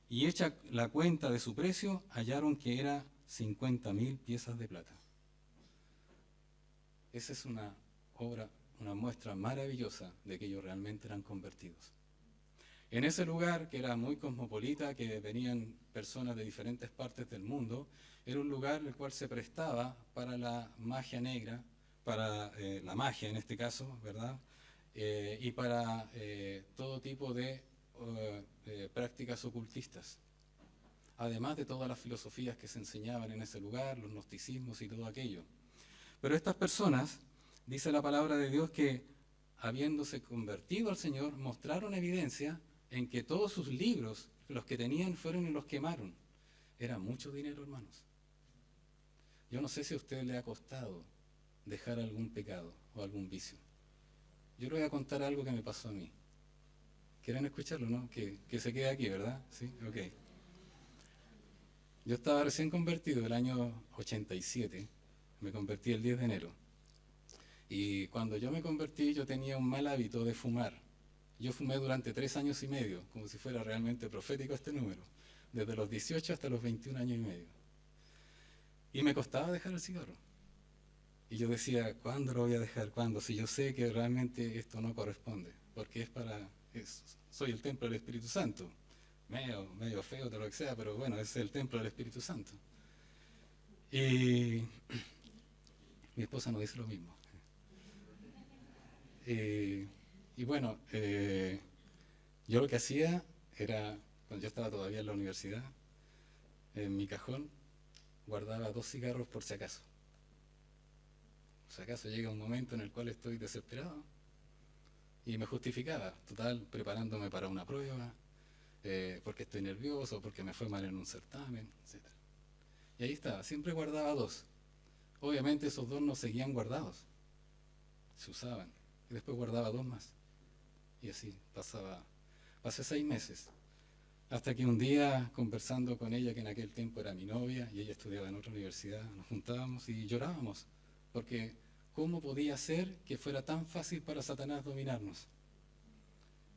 Y hecha la cuenta de su precio, hallaron que era 50.000 piezas de plata. Esa es una obra, una muestra maravillosa de que ellos realmente eran convertidos. En ese lugar, que era muy cosmopolita, que venían personas de diferentes partes del mundo, era un lugar el cual se prestaba para la magia negra, para la magia en este caso, ¿verdad? Y para todo tipo de prácticas ocultistas. Además de todas las filosofías que se enseñaban en ese lugar, los gnosticismos y todo aquello. Pero estas personas, dice la palabra de Dios, que habiéndose convertido al Señor, mostraron evidencia en que todos sus libros, los que tenían, fueron y los quemaron. Era mucho dinero, hermanos. Yo no sé si a usted le ha costado dejar algún pecado o algún vicio. Yo le voy a contar algo que me pasó a mí. ¿Quieren escucharlo, no? Que se quede aquí, ¿verdad? Sí, ok. Yo estaba recién convertido el año 87. Me convertí el 10 de enero. Y cuando yo me convertí, yo tenía un mal hábito de fumar. Yo fumé durante 3 años y medio, como si fuera realmente profético este número, desde los 18 hasta los 21 años y medio. Y me costaba dejar el cigarro. Y yo decía, ¿cuándo lo voy a dejar? ¿Cuándo? Si yo sé que realmente esto no corresponde, porque soy el templo del Espíritu Santo. Medio feo, de lo que sea, pero bueno, es el templo del Espíritu Santo. Y mi esposa no dice lo mismo. Y bueno, yo lo que hacía era, cuando yo estaba todavía en la universidad, en mi cajón guardaba 2 cigarros por si acaso. Por si acaso llega un momento en el cual estoy desesperado. Y me justificaba, total, preparándome para una prueba, porque estoy nervioso, porque me fue mal en un certamen, etc. Y ahí estaba, siempre guardaba 2. Obviamente esos 2 no seguían guardados, se usaban. Y después guardaba 2 más. Y así pasé 6 meses. Hasta que un día, conversando con ella, que en aquel tiempo era mi novia, y ella estudiaba en otra universidad, nos juntábamos y llorábamos. Porque ¿cómo podía ser que fuera tan fácil para Satanás dominarnos?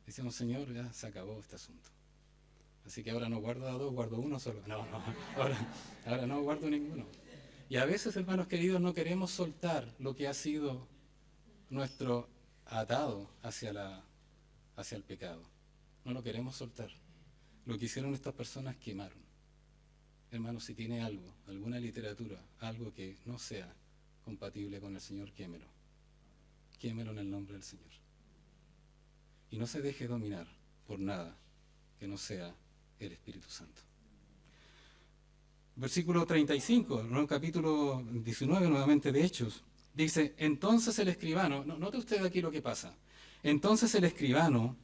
Decíamos, Señor, ya se acabó este asunto. Así que ahora no guardo a 2, guardo 1 solo. No, ahora no guardo ninguno. Y a veces, hermanos queridos, no queremos soltar lo que ha sido nuestro atado hacia el pecado. No lo queremos soltar. Lo que hicieron estas personas, quemaron. Hermanos, si tiene algo, alguna literatura, algo que no sea compatible con el Señor, quémelo. Quémelo en el nombre del Señor. Y no se deje dominar por nada que no sea el Espíritu Santo. Versículo 35, ¿no? Capítulo 19 nuevamente de Hechos. Dice, entonces el escribano, note usted aquí lo que pasa. Entonces el escribano,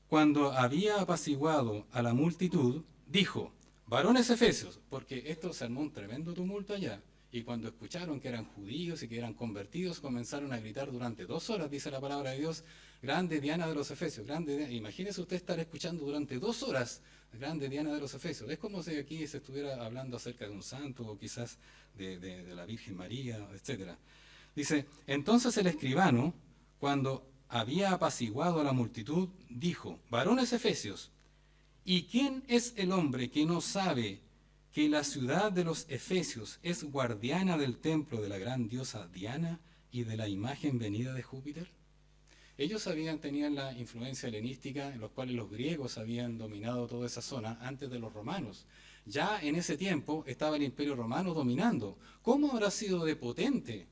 cuando había apaciguado a la multitud, dijo, varones efesios, porque esto se armó un tremendo tumulto allá. Y cuando escucharon que eran judíos y que eran convertidos, comenzaron a gritar durante 2 horas, dice la palabra de Dios, grande Diana de los Efesios, grande Diana. Imagínese usted estar escuchando durante 2 horas, grande Diana de los Efesios. Es como si aquí se estuviera hablando acerca de un santo o quizás de la Virgen María, etc. Dice, entonces el escribano, cuando había apaciguado a la multitud, dijo, varones efesios, ¿y quién es el hombre que no sabe que la ciudad de los efesios es guardiana del templo de la gran diosa Diana y de la imagen venida de Júpiter? Ellos tenían la influencia helenística, en los cuales los griegos habían dominado toda esa zona antes de los romanos. Ya en ese tiempo estaba el Imperio Romano dominando. ¿Cómo habrá sido de potente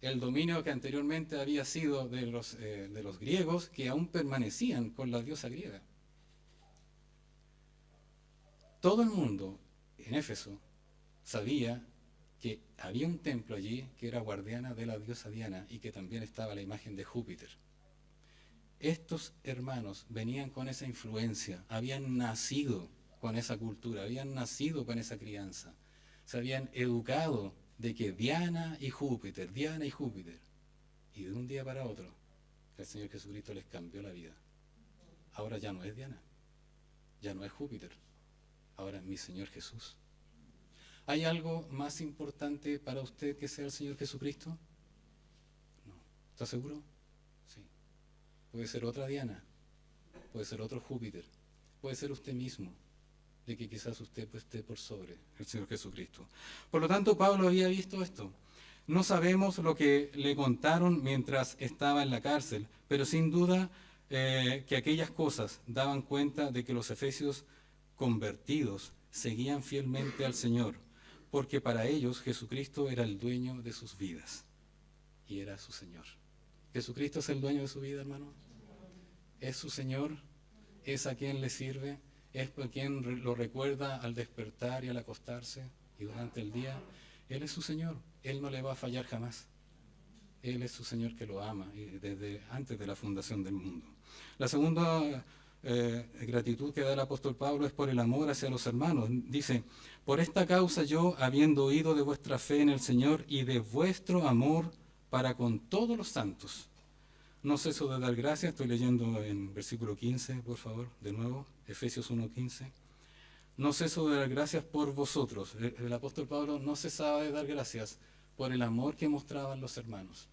el dominio que anteriormente había sido de los griegos, que aún permanecían con la diosa griega? Todo el mundo en Éfeso sabía que había un templo allí que era guardiana de la diosa Diana y que también estaba la imagen de Júpiter. Estos hermanos venían con esa influencia, habían nacido con esa cultura, habían nacido con esa crianza, se habían educado de que Diana y Júpiter, y de un día para otro el Señor Jesucristo les cambió la vida. Ahora ya no es Diana, ya no es Júpiter, ahora es mi Señor Jesús. ¿Hay algo más importante para usted que sea el Señor Jesucristo? No. ¿Está seguro? Sí. Puede ser otra Diana, puede ser otro Júpiter, puede ser usted mismo, de que quizás usted esté por sobre el Señor Jesucristo. Por lo tanto, Pablo había visto esto. No sabemos lo que le contaron mientras estaba en la cárcel, pero sin duda que aquellas cosas daban cuenta de que los efesios convertidos seguían fielmente al Señor, porque para ellos Jesucristo era el dueño de sus vidas y era su Señor. ¿Jesucristo es el dueño de su vida, hermano? ¿Es su Señor? ¿Es a quien le sirve? ¿Es por quien lo recuerda al despertar y al acostarse y durante el día? Él es su Señor, Él no le va a fallar jamás. Él es su Señor que lo ama desde antes de la fundación del mundo. La segunda gratitud que da el apóstol Pablo es por el amor hacia los hermanos. Dice, por esta causa yo, habiendo oído de vuestra fe en el Señor y de vuestro amor para con todos los santos, no ceso de dar gracias. Estoy leyendo en versículo 15, por favor, de nuevo, Efesios 1:15. No ceso de dar gracias por vosotros. El apóstol Pablo no cesaba de dar gracias por el amor que mostraban los hermanos.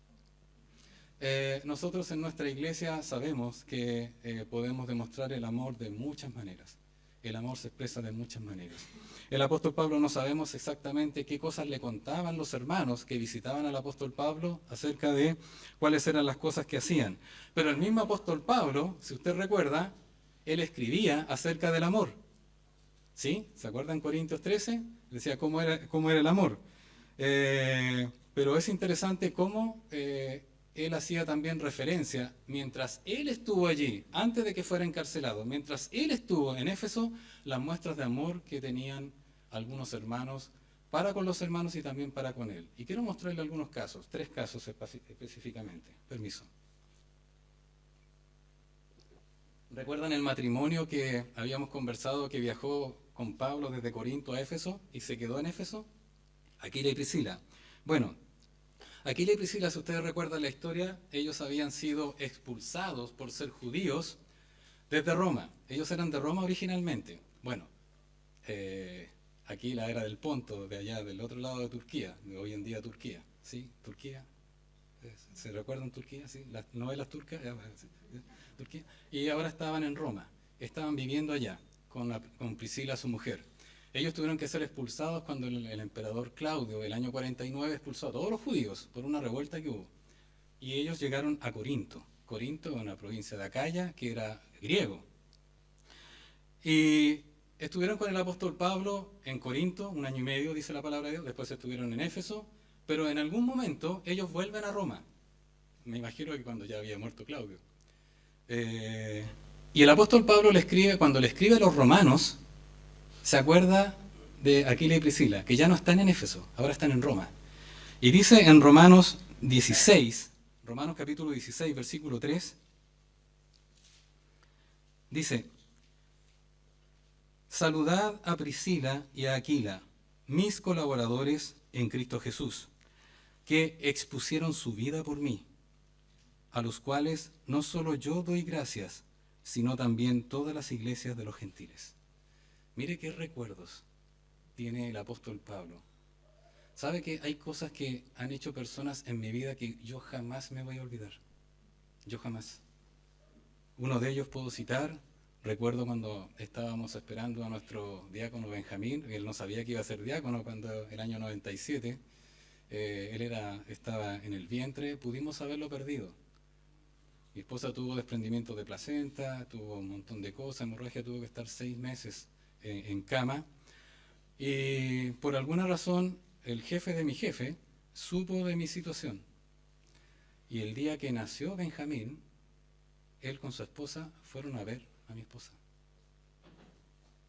Nosotros en nuestra iglesia sabemos que podemos demostrar el amor de muchas maneras. El amor se expresa de muchas maneras. El apóstol Pablo no sabemos exactamente qué cosas le contaban los hermanos que visitaban al apóstol Pablo acerca de cuáles eran las cosas que hacían. Pero el mismo apóstol Pablo, si usted recuerda, él escribía acerca del amor. ¿Sí? ¿Se acuerdan Corintios 13? Decía cómo era el amor. Pero es interesante cómo él hacía también referencia, mientras él estuvo allí, antes de que fuera encarcelado, mientras él estuvo en Éfeso, las muestras de amor que tenían algunos hermanos para con los hermanos y también para con él. Y quiero mostrarle algunos casos, 3 casos específicamente. Permiso. ¿Recuerdan el matrimonio que habíamos conversado que viajó con Pablo desde Corinto a Éfeso y se quedó en Éfeso? Aquila y Priscila. Bueno, Aquila y Priscila, si ustedes recuerdan la historia, ellos habían sido expulsados por ser judíos desde Roma. Ellos eran de Roma originalmente. Bueno, Aquila era del Ponto, de allá, del otro lado de Turquía, de hoy en día Turquía. ¿Sí? Turquía. ¿Se recuerdan Turquía? ¿Sí? Las novelas turcas. Turquía. Y ahora estaban en Roma. Estaban viviendo allá con Priscila, su mujer. Ellos tuvieron que ser expulsados cuando el emperador Claudio, el año 49, expulsó a todos los judíos por una revuelta que hubo. Y ellos llegaron a Corinto. Corinto es una provincia de Acaya que era griego. Y estuvieron con el apóstol Pablo en Corinto 1 año y medio, dice la palabra de Dios. Después estuvieron en Éfeso. Pero en algún momento ellos vuelven a Roma. Me imagino que cuando ya había muerto Claudio. Y el apóstol Pablo cuando le escribe a los romanos, se acuerda de Aquila y Priscila, que ya no están en Éfeso, ahora están en Roma. Y dice en Romanos 16, Romanos capítulo 16, versículo 3, dice, saludad a Priscila y a Aquila, mis colaboradores en Cristo Jesús, que expusieron su vida por mí, a los cuales no solo yo doy gracias, sino también todas las iglesias de los gentiles. Mire qué recuerdos tiene el apóstol Pablo. ¿Sabe que hay cosas que han hecho personas en mi vida que yo jamás me voy a olvidar? Yo jamás. Uno de ellos puedo citar, recuerdo cuando estábamos esperando a nuestro diácono Benjamín, él no sabía que iba a ser diácono cuando el año 97, estaba en el vientre, pudimos haberlo perdido. Mi esposa tuvo desprendimiento de placenta, tuvo un montón de cosas, hemorragia, tuvo que estar 6 meses en cama. Y por alguna razón, el jefe de mi jefe supo de mi situación. Y el día que nació Benjamín, él con su esposa fueron a ver a mi esposa.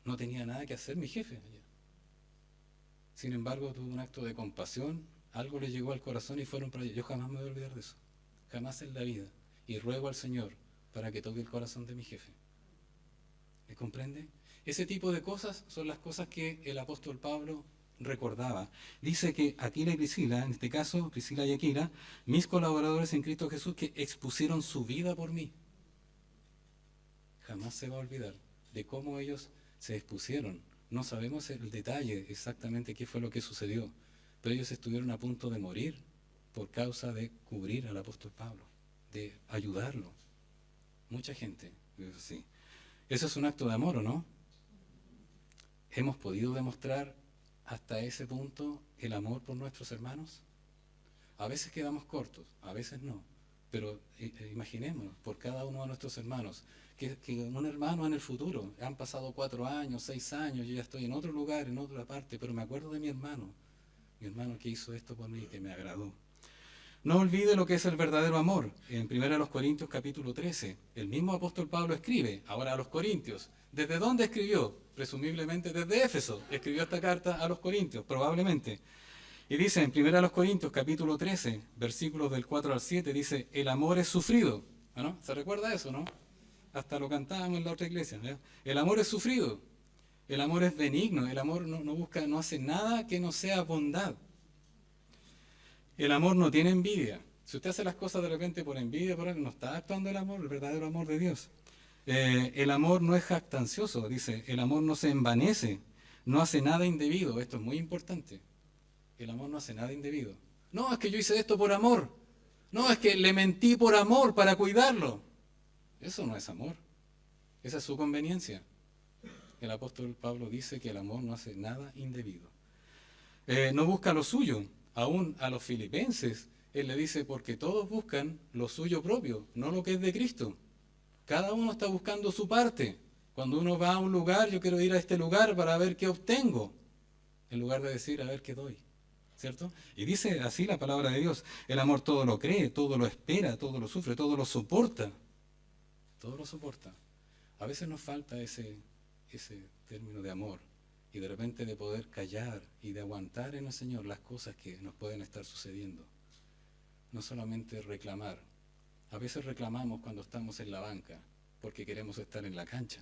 No tenía nada que hacer mi jefe allá. Sin embargo, tuvo un acto de compasión, algo le llegó al corazón y fueron para allá. Yo jamás me voy a olvidar de eso, jamás en la vida. Y ruego al Señor para que toque el corazón de mi jefe. ¿Me comprende? Ese tipo de cosas son las cosas que el apóstol Pablo recordaba. Dice que Aquila y Priscila, en este caso Priscila y Aquila, mis colaboradores en Cristo Jesús, que expusieron su vida por mí. Jamás se va a olvidar de cómo ellos se expusieron. No sabemos el detalle exactamente qué fue lo que sucedió, pero ellos estuvieron a punto de morir por causa de cubrir al apóstol Pablo, de ayudarlo. Mucha gente, sí. Eso es un acto de amor, ¿o no? ¿Hemos podido demostrar hasta ese punto el amor por nuestros hermanos? A veces quedamos cortos, a veces no. Pero imaginemos por cada uno de nuestros hermanos, que un hermano en el futuro, han pasado 4 años, 6 años, yo ya estoy en otro lugar, en otra parte, pero me acuerdo de mi hermano que hizo esto por mí, que me agradó. No olvide lo que es el verdadero amor. En 1 Corintios capítulo 13, el mismo apóstol Pablo escribe, ahora a los Corintios. ¿Desde dónde escribió? Presumiblemente desde Éfeso. Escribió esta carta a los Corintios, probablemente. Y dice en 1 Corintios capítulo 13, versículos del 4 al 7, dice, el amor es sufrido. ¿No? ¿Se recuerda eso, no? Hasta lo cantábamos en la otra iglesia. ¿no? El amor es sufrido. El amor es benigno. El amor no hace nada que no sea bondad. El amor no tiene envidia. Si usted hace las cosas de repente por envidia, no está actuando el amor, el verdadero amor de Dios. El amor no es jactancioso, dice. El amor no se envanece, no hace nada indebido. Esto es muy importante. El amor no hace nada indebido. No, es que yo hice esto por amor. No, es que le mentí por amor para cuidarlo. Eso no es amor. Esa es su conveniencia. El apóstol Pablo dice que el amor no hace nada indebido. No busca lo suyo. Aún a los filipenses, él le dice, porque todos buscan lo suyo propio, no lo que es de Cristo. Cada uno está buscando su parte. Cuando uno va a un lugar, yo quiero ir a este lugar para ver qué obtengo, en lugar de decir, a ver qué doy. ¿Cierto? Y dice así la palabra de Dios, el amor todo lo cree, todo lo espera, todo lo sufre, todo lo soporta. Todo lo soporta. A veces nos falta ese término de amor. Y de repente de poder callar y de aguantar en el Señor las cosas que nos pueden estar sucediendo. No solamente reclamar. A veces reclamamos cuando estamos en la banca, porque queremos estar en la cancha.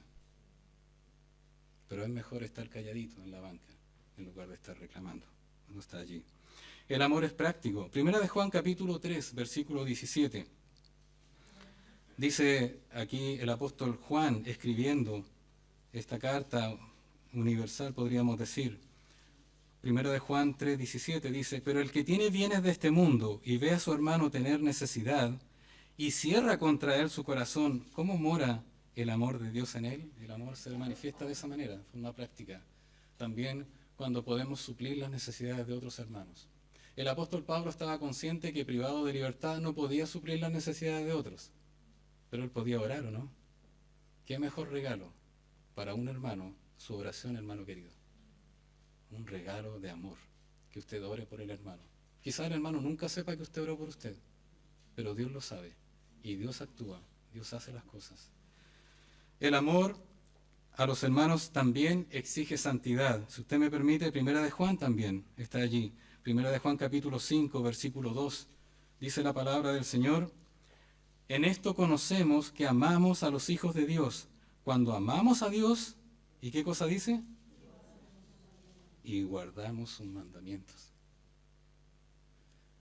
Pero es mejor estar calladito en la banca, en lugar de estar reclamando. No está allí. El amor es práctico. Primera de Juan capítulo 3, versículo 17. Dice aquí el apóstol Juan escribiendo esta carta universal, podríamos decir. Primero de Juan 3:17 dice, pero el que tiene bienes de este mundo y ve a su hermano tener necesidad y cierra contra él su corazón, ¿cómo mora el amor de Dios en él? El amor se manifiesta de esa manera, de forma práctica. También cuando podemos suplir las necesidades de otros hermanos. El apóstol Pablo estaba consciente que privado de libertad no podía suplir las necesidades de otros, pero él podía orar, ¿o no? ¿Qué mejor regalo para un hermano? Su oración, hermano querido. Un regalo de amor, que usted ore por el hermano. Quizá el hermano nunca sepa que usted oró por usted, pero Dios lo sabe, y Dios actúa, Dios hace las cosas. El amor a los hermanos también exige santidad. Si usted me permite, Primera de Juan también está allí. Primera de Juan capítulo 5, versículo 2, dice la palabra del Señor, en esto conocemos que amamos a los hijos de Dios, cuando amamos a Dios, ¿y qué cosa dice? Y guardamos sus mandamientos.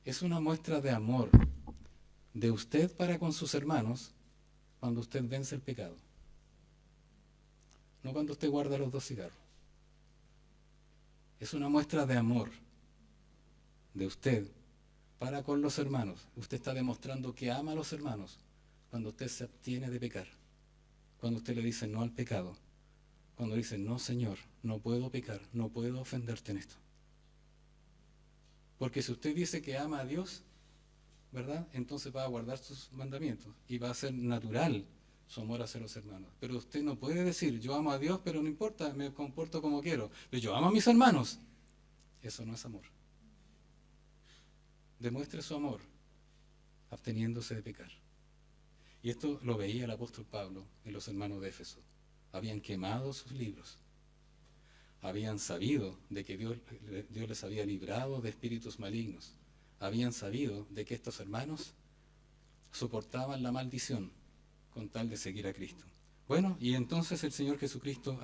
Es una muestra de amor de usted para con sus hermanos cuando usted vence el pecado. No cuando usted guarda los 2 cigarros. Es una muestra de amor de usted para con los hermanos. Usted está demostrando que ama a los hermanos cuando usted se abstiene de pecar. Cuando usted le dice no al pecado. Cuando dice, no Señor, no puedo pecar, no puedo ofenderte en esto. Porque si usted dice que ama a Dios, ¿verdad? Entonces va a guardar sus mandamientos y va a ser natural su amor hacia los hermanos. Pero usted no puede decir, yo amo a Dios, pero no importa, me comporto como quiero. Pero yo amo a mis hermanos. Eso no es amor. Demuestre su amor absteniéndose de pecar. Y esto lo veía el apóstol Pablo en los hermanos de Éfeso. Habían quemado sus libros. habían sabido de que Dios les había librado de espíritus malignos, habían sabido de que estos hermanos soportaban la maldición con tal de seguir a Cristo. Bueno, y entonces el Señor Jesucristo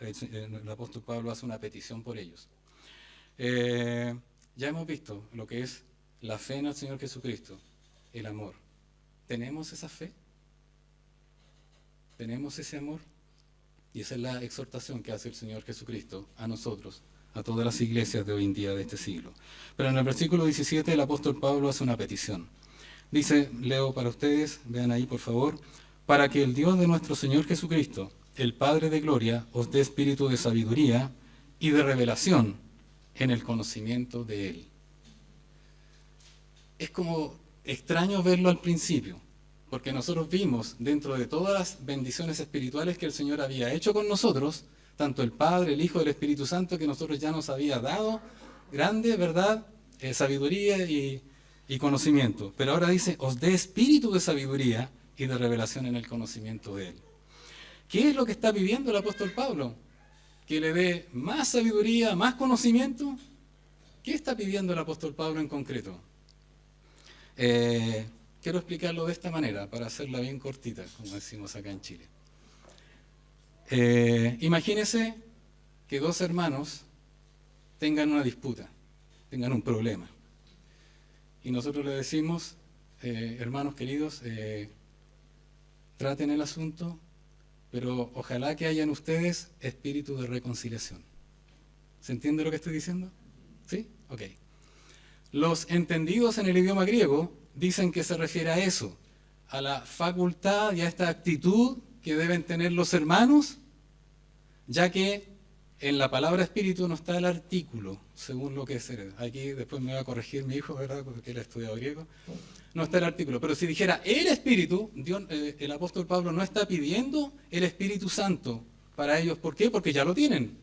el apóstol Pablo hace una petición por ellos. Ya hemos visto lo que es la fe en el Señor Jesucristo, el amor. ¿Tenemos esa fe? ¿Tenemos ese amor? Y esa es la exhortación que hace el Señor Jesucristo a nosotros, a todas las iglesias de hoy en día de este siglo. Pero en el versículo 17 el apóstol Pablo hace una petición. Dice, leo para ustedes, vean ahí por favor, para que el Dios de nuestro Señor Jesucristo, el Padre de gloria, os dé espíritu de sabiduría y de revelación en el conocimiento de Él. Es como extraño verlo al principio, porque nosotros vimos dentro de todas las bendiciones espirituales que el Señor había hecho con nosotros, tanto el Padre, el Hijo y el Espíritu Santo, que nosotros ya nos había dado, grande, ¿verdad? Sabiduría y conocimiento. Pero ahora dice, os dé espíritu de sabiduría y de revelación en el conocimiento de Él. ¿Qué es lo que está pidiendo el apóstol Pablo? ¿Que le dé más sabiduría, más conocimiento? ¿Qué está pidiendo el apóstol Pablo en concreto? Quiero explicarlo de esta manera, para hacerla bien cortita, como decimos acá en Chile. Imagínese que dos hermanos tengan una disputa, tengan un problema. Y nosotros le decimos, hermanos queridos, traten el asunto, pero ojalá que haya en ustedes espíritu de reconciliación. ¿Se entiende lo que estoy diciendo? ¿Sí? Ok. Los entendidos en el idioma griego dicen que se refiere a eso, a la facultad y a esta actitud que deben tener los hermanos, ya que en la palabra espíritu no está el artículo, según lo que es. Aquí después me va a corregir mi hijo, ¿verdad? Porque él ha estudiado griego. No está el artículo, pero si dijera el Espíritu, el apóstol Pablo no está pidiendo el Espíritu Santo para ellos. ¿Por qué? Porque ya lo tienen.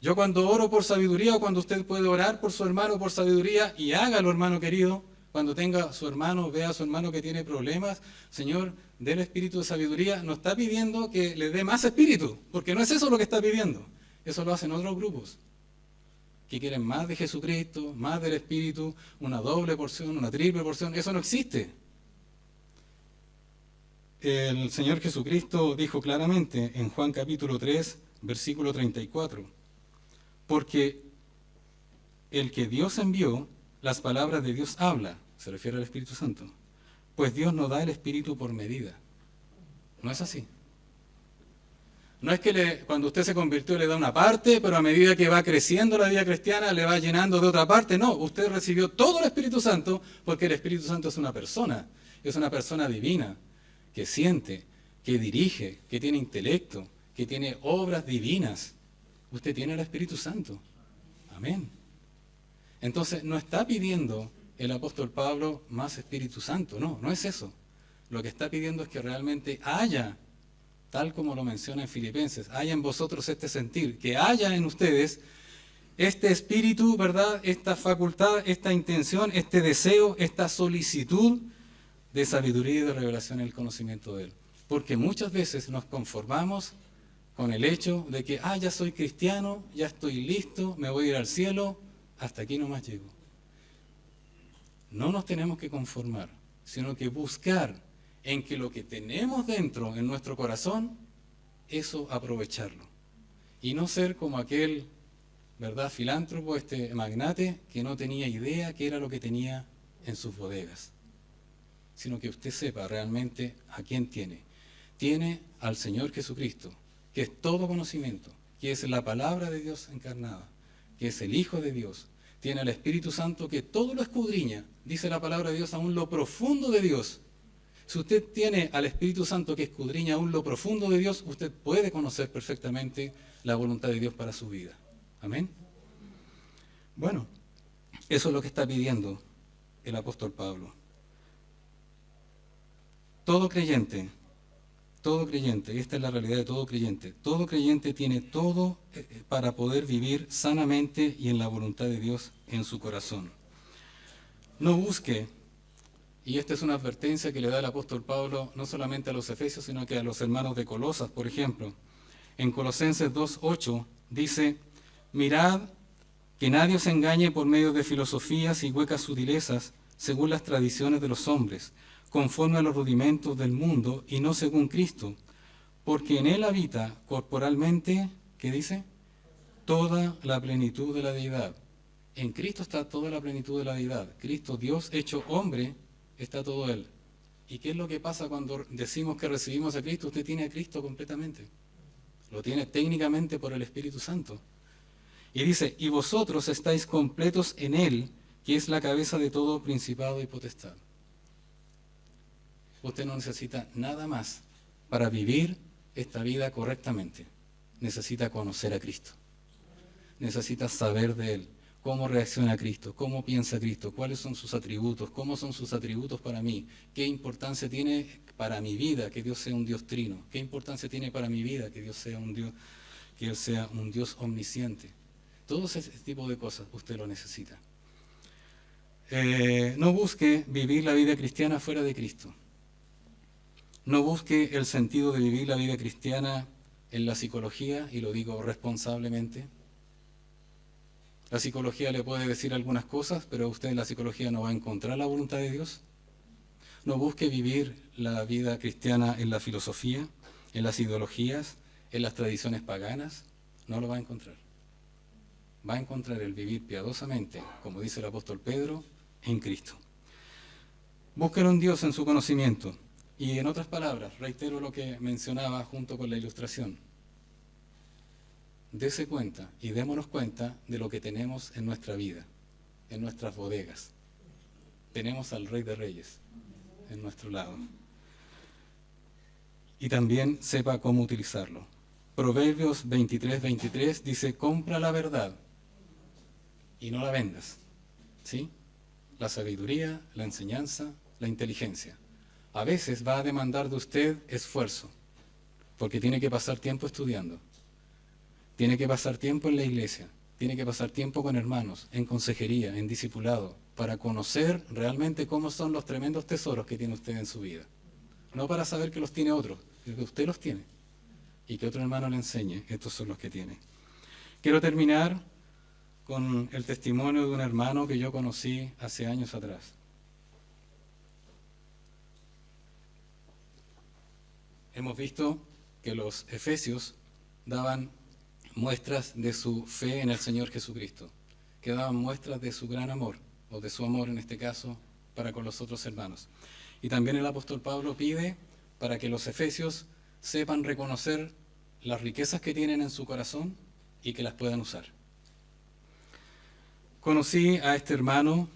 Yo cuando oro por sabiduría, o cuando usted puede orar por su hermano por sabiduría, y hágalo, hermano querido, cuando tenga a su hermano, vea a su hermano que tiene problemas, Señor, dé el espíritu de sabiduría, no está pidiendo que le dé más espíritu, porque no es eso lo que está pidiendo. Eso lo hacen otros grupos, que quieren más de Jesucristo, más del Espíritu, una doble porción, una triple porción. Eso no existe. El Señor Jesucristo dijo claramente en Juan capítulo 3, versículo 34, porque el que Dios envió, las palabras de Dios habla, se refiere al Espíritu Santo, pues Dios no da el Espíritu por medida. No es así. No es que cuando usted se convirtió le da una parte, pero a medida que va creciendo la vida cristiana le va llenando de otra parte. No, usted recibió todo el Espíritu Santo porque el Espíritu Santo es una persona divina, que siente, que dirige, que tiene intelecto, que tiene obras divinas. Usted tiene el Espíritu Santo. Amén. Entonces no está pidiendo el apóstol Pablo más Espíritu Santo, no es eso. Lo que está pidiendo es que realmente haya, tal como lo menciona en Filipenses, haya en vosotros este sentir, que haya en ustedes este espíritu, ¿verdad? Esta facultad, esta intención, este deseo, esta solicitud de sabiduría y de revelación en el conocimiento de Él. Porque muchas veces nos conformamos con el hecho de que, ya soy cristiano, ya estoy listo, me voy a ir al cielo, hasta aquí nomás llego. No nos tenemos que conformar, sino que buscar en que lo que tenemos dentro, en nuestro corazón, eso aprovecharlo. Y no ser como aquel, ¿verdad?, filántropo, magnate, que no tenía idea qué era lo que tenía en sus bodegas. Sino que usted sepa realmente a quién tiene. Tiene al Señor Jesucristo, que es todo conocimiento, que es la palabra de Dios encarnada, que es el Hijo de Dios. Tiene al Espíritu Santo que todo lo escudriña, dice la palabra de Dios, aún lo profundo de Dios. Si usted tiene al Espíritu Santo que escudriña aún lo profundo de Dios, usted puede conocer perfectamente la voluntad de Dios para su vida. Amén. Bueno, eso es lo que está pidiendo el apóstol Pablo. Todo creyente, y esta es la realidad de todo creyente tiene todo para poder vivir sanamente y en la voluntad de Dios en su corazón. No busque, y esta es una advertencia que le da el apóstol Pablo no solamente a los efesios, sino que a los hermanos de Colosas, por ejemplo. En Colosenses 2:8 dice, Mirad que nadie os engañe por medio de filosofías y huecas sutilezas, según las tradiciones de los hombres, conforme a los rudimentos del mundo y no según Cristo, porque en él habita corporalmente, ¿qué dice? Toda la plenitud de la deidad. En Cristo está toda la plenitud de la deidad. Cristo, Dios hecho hombre, está todo él. ¿Y qué es lo que pasa cuando decimos que recibimos a Cristo? Usted tiene a Cristo completamente. Lo tiene técnicamente por el Espíritu Santo. Y dice, y vosotros estáis completos en Él, que es la cabeza de todo principado y potestad. Usted no necesita nada más para vivir esta vida correctamente. Necesita conocer a Cristo. Necesita saber de Él, cómo reacciona Cristo, cómo piensa Cristo, cuáles son sus atributos, cómo son sus atributos para mí, qué importancia tiene para mi vida que Dios sea un Dios trino, qué importancia tiene para mi vida que Dios sea un Dios, que Él sea un Dios omnisciente. Todo ese tipo de cosas usted lo necesita. No busque vivir la vida cristiana fuera de Cristo. No busque el sentido de vivir la vida cristiana en la psicología, y lo digo responsablemente. La psicología le puede decir algunas cosas, pero usted en la psicología no va a encontrar la voluntad de Dios. No busque vivir la vida cristiana en la filosofía, en las ideologías, en las tradiciones paganas. No lo va a encontrar. Va a encontrar el vivir piadosamente, como dice el apóstol Pedro, en Cristo. Búsquelo en Dios, en su conocimiento. Y en otras palabras, reitero lo que mencionaba junto con la ilustración. Dese cuenta y démonos cuenta de lo que tenemos en nuestra vida, en nuestras bodegas. Tenemos al Rey de Reyes en nuestro lado. Y también sepa cómo utilizarlo. Proverbios 23:23 dice, compra la verdad y no la vendas. ¿Sí? La sabiduría, la enseñanza, la inteligencia. A veces va a demandar de usted esfuerzo, porque tiene que pasar tiempo estudiando. Tiene que pasar tiempo en la iglesia, tiene que pasar tiempo con hermanos, en consejería, en discipulado, para conocer realmente cómo son los tremendos tesoros que tiene usted en su vida. No para saber que los tiene otros, sino que usted los tiene. Y que otro hermano le enseñe, estos son los que tiene. Quiero terminar con el testimonio de un hermano que yo conocí hace años atrás. Hemos visto que los efesios daban muestras de su fe en el Señor Jesucristo, que daban muestras de su gran amor, o de su amor en este caso, para con los otros hermanos. Y también el apóstol Pablo pide para que los efesios sepan reconocer las riquezas que tienen en su corazón y que las puedan usar. Conocí a este hermano,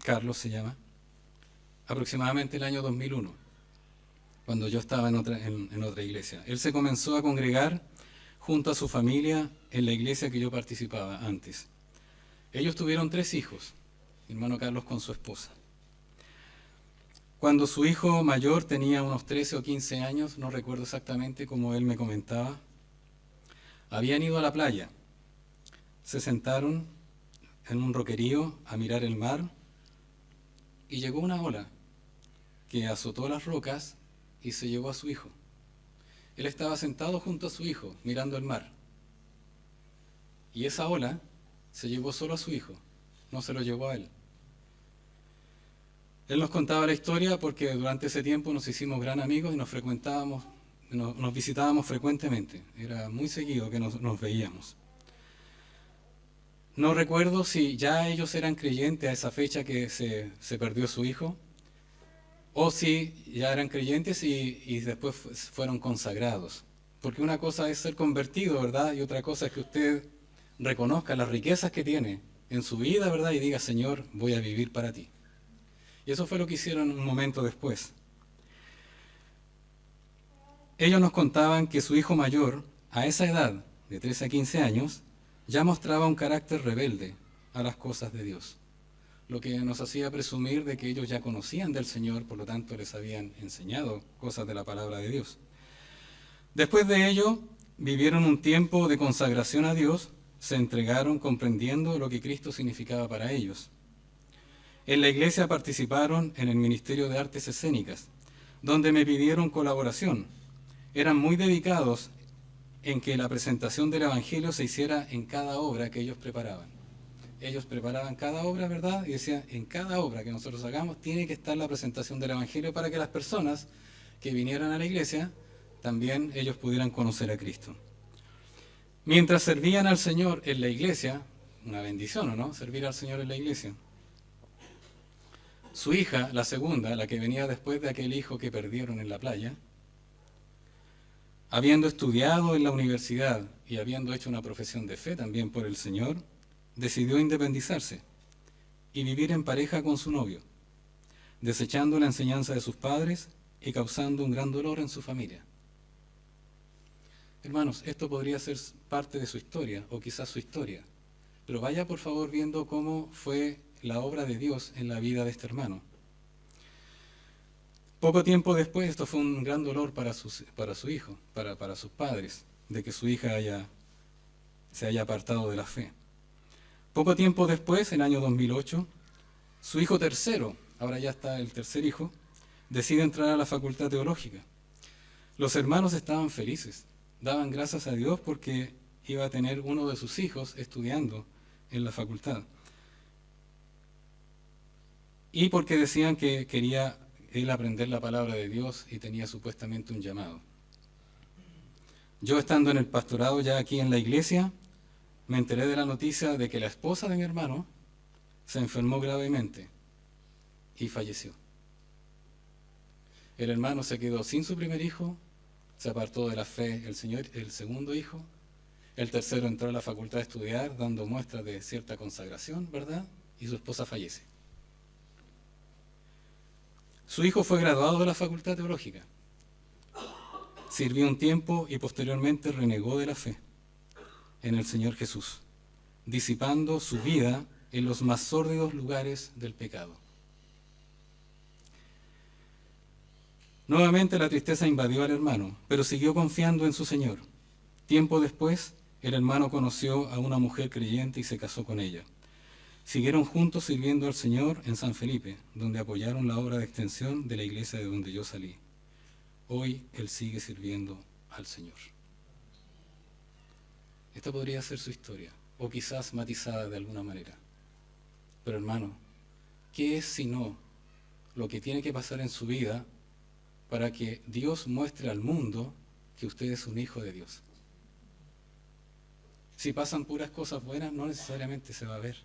Carlos se llama, aproximadamente el año 2001, cuando yo estaba en otra iglesia. Él se comenzó a congregar junto a su familia en la iglesia que yo participaba antes. Ellos tuvieron 3 hijos, mi hermano Carlos con su esposa. Cuando su hijo mayor tenía unos 13 o 15 años, no recuerdo exactamente como él me comentaba, habían ido a la playa. Se sentaron en un roquerío a mirar el mar y llegó una ola que azotó las rocas y se llevó a su hijo. Él estaba sentado junto a su hijo mirando el mar. Y esa ola se llevó solo a su hijo, no se lo llevó a él. Él nos contaba la historia porque durante ese tiempo nos hicimos gran amigos y nos visitábamos frecuentemente. Era muy seguido que nos veíamos. No recuerdo si ya ellos eran creyentes a esa fecha que se perdió su hijo, o si ya eran creyentes y después fueron consagrados. Porque una cosa es ser convertido, ¿verdad? Y otra cosa es que usted reconozca las riquezas que tiene en su vida, ¿verdad? Y diga, Señor, voy a vivir para ti. Y eso fue lo que hicieron un momento después. Ellos nos contaban que su hijo mayor, a esa edad, de 13 a 15 años, ya mostraba un carácter rebelde a las cosas de Dios, lo que nos hacía presumir de que ellos ya conocían del Señor, por lo tanto les habían enseñado cosas de la palabra de Dios. Después de ello, vivieron un tiempo de consagración a Dios, se entregaron comprendiendo lo que Cristo significaba para ellos. En la iglesia participaron en el Ministerio de Artes Escénicas, donde me pidieron colaboración. Eran muy dedicados en que la presentación del Evangelio se hiciera en cada obra que ellos preparaban. Ellos preparaban cada obra, ¿verdad? Y decían, en cada obra que nosotros hagamos tiene que estar la presentación del Evangelio para que las personas que vinieran a la iglesia también ellos pudieran conocer a Cristo. Mientras servían al Señor en la iglesia, una bendición, ¿o no? Servir al Señor en la iglesia. Su hija, la segunda, la que venía después de aquel hijo que perdieron en la playa, habiendo estudiado en la universidad y habiendo hecho una profesión de fe también por el Señor, decidió independizarse y vivir en pareja con su novio, desechando la enseñanza de sus padres y causando un gran dolor en su familia. Hermanos, esto podría ser parte de su historia, o quizás su historia, pero vaya por favor viendo cómo fue la obra de Dios en la vida de este hermano. Poco tiempo después, esto fue un gran dolor para su hijo, para sus padres, de que su hija se haya apartado de la fe. Poco tiempo después, en el año 2008, su hijo tercero, ahora ya está el tercer hijo, decide entrar a la facultad teológica. Los hermanos estaban felices, daban gracias a Dios porque iba a tener uno de sus hijos estudiando en la facultad. Y porque decían que quería él aprender la palabra de Dios y tenía supuestamente un llamado. Yo, estando en el pastorado ya aquí en la iglesia, me enteré de la noticia de que la esposa de mi hermano se enfermó gravemente y falleció. El hermano se quedó sin su primer hijo, se apartó de la fe el segundo hijo, el tercero entró a la facultad a estudiar, dando muestras de cierta consagración, ¿verdad? Y su esposa fallece. Su hijo fue graduado de la facultad teológica, sirvió un tiempo y posteriormente renegó de la fe en el Señor Jesús, disipando su vida en los más sórdidos lugares del pecado. Nuevamente la tristeza invadió al hermano, pero siguió confiando en su Señor. Tiempo después, el hermano conoció a una mujer creyente y se casó con ella. Siguieron juntos sirviendo al Señor en San Felipe, donde apoyaron la obra de extensión de la iglesia de donde yo salí. Hoy él sigue sirviendo al Señor. Esta podría ser su historia, o quizás matizada de alguna manera. Pero hermano, ¿qué es sino lo que tiene que pasar en su vida para que Dios muestre al mundo que usted es un hijo de Dios? Si pasan puras cosas buenas, no necesariamente se va a ver.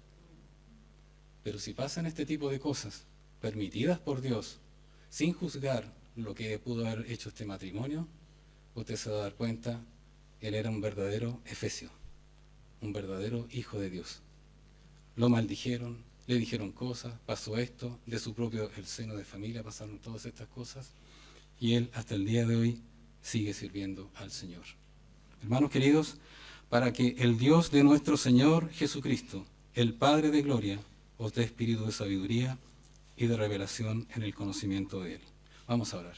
Pero si pasan este tipo de cosas, permitidas por Dios, sin juzgar lo que pudo haber hecho este matrimonio, usted se va a dar cuenta, él era un verdadero efesio, un verdadero hijo de Dios. Lo maldijeron, le dijeron cosas, pasó esto, de su propio el seno de familia pasaron todas estas cosas, y él hasta el día de hoy sigue sirviendo al Señor. Hermanos queridos, para que el Dios de nuestro Señor Jesucristo, el Padre de gloria, os dé espíritu de sabiduría y de revelación en el conocimiento de Él. Vamos a orar.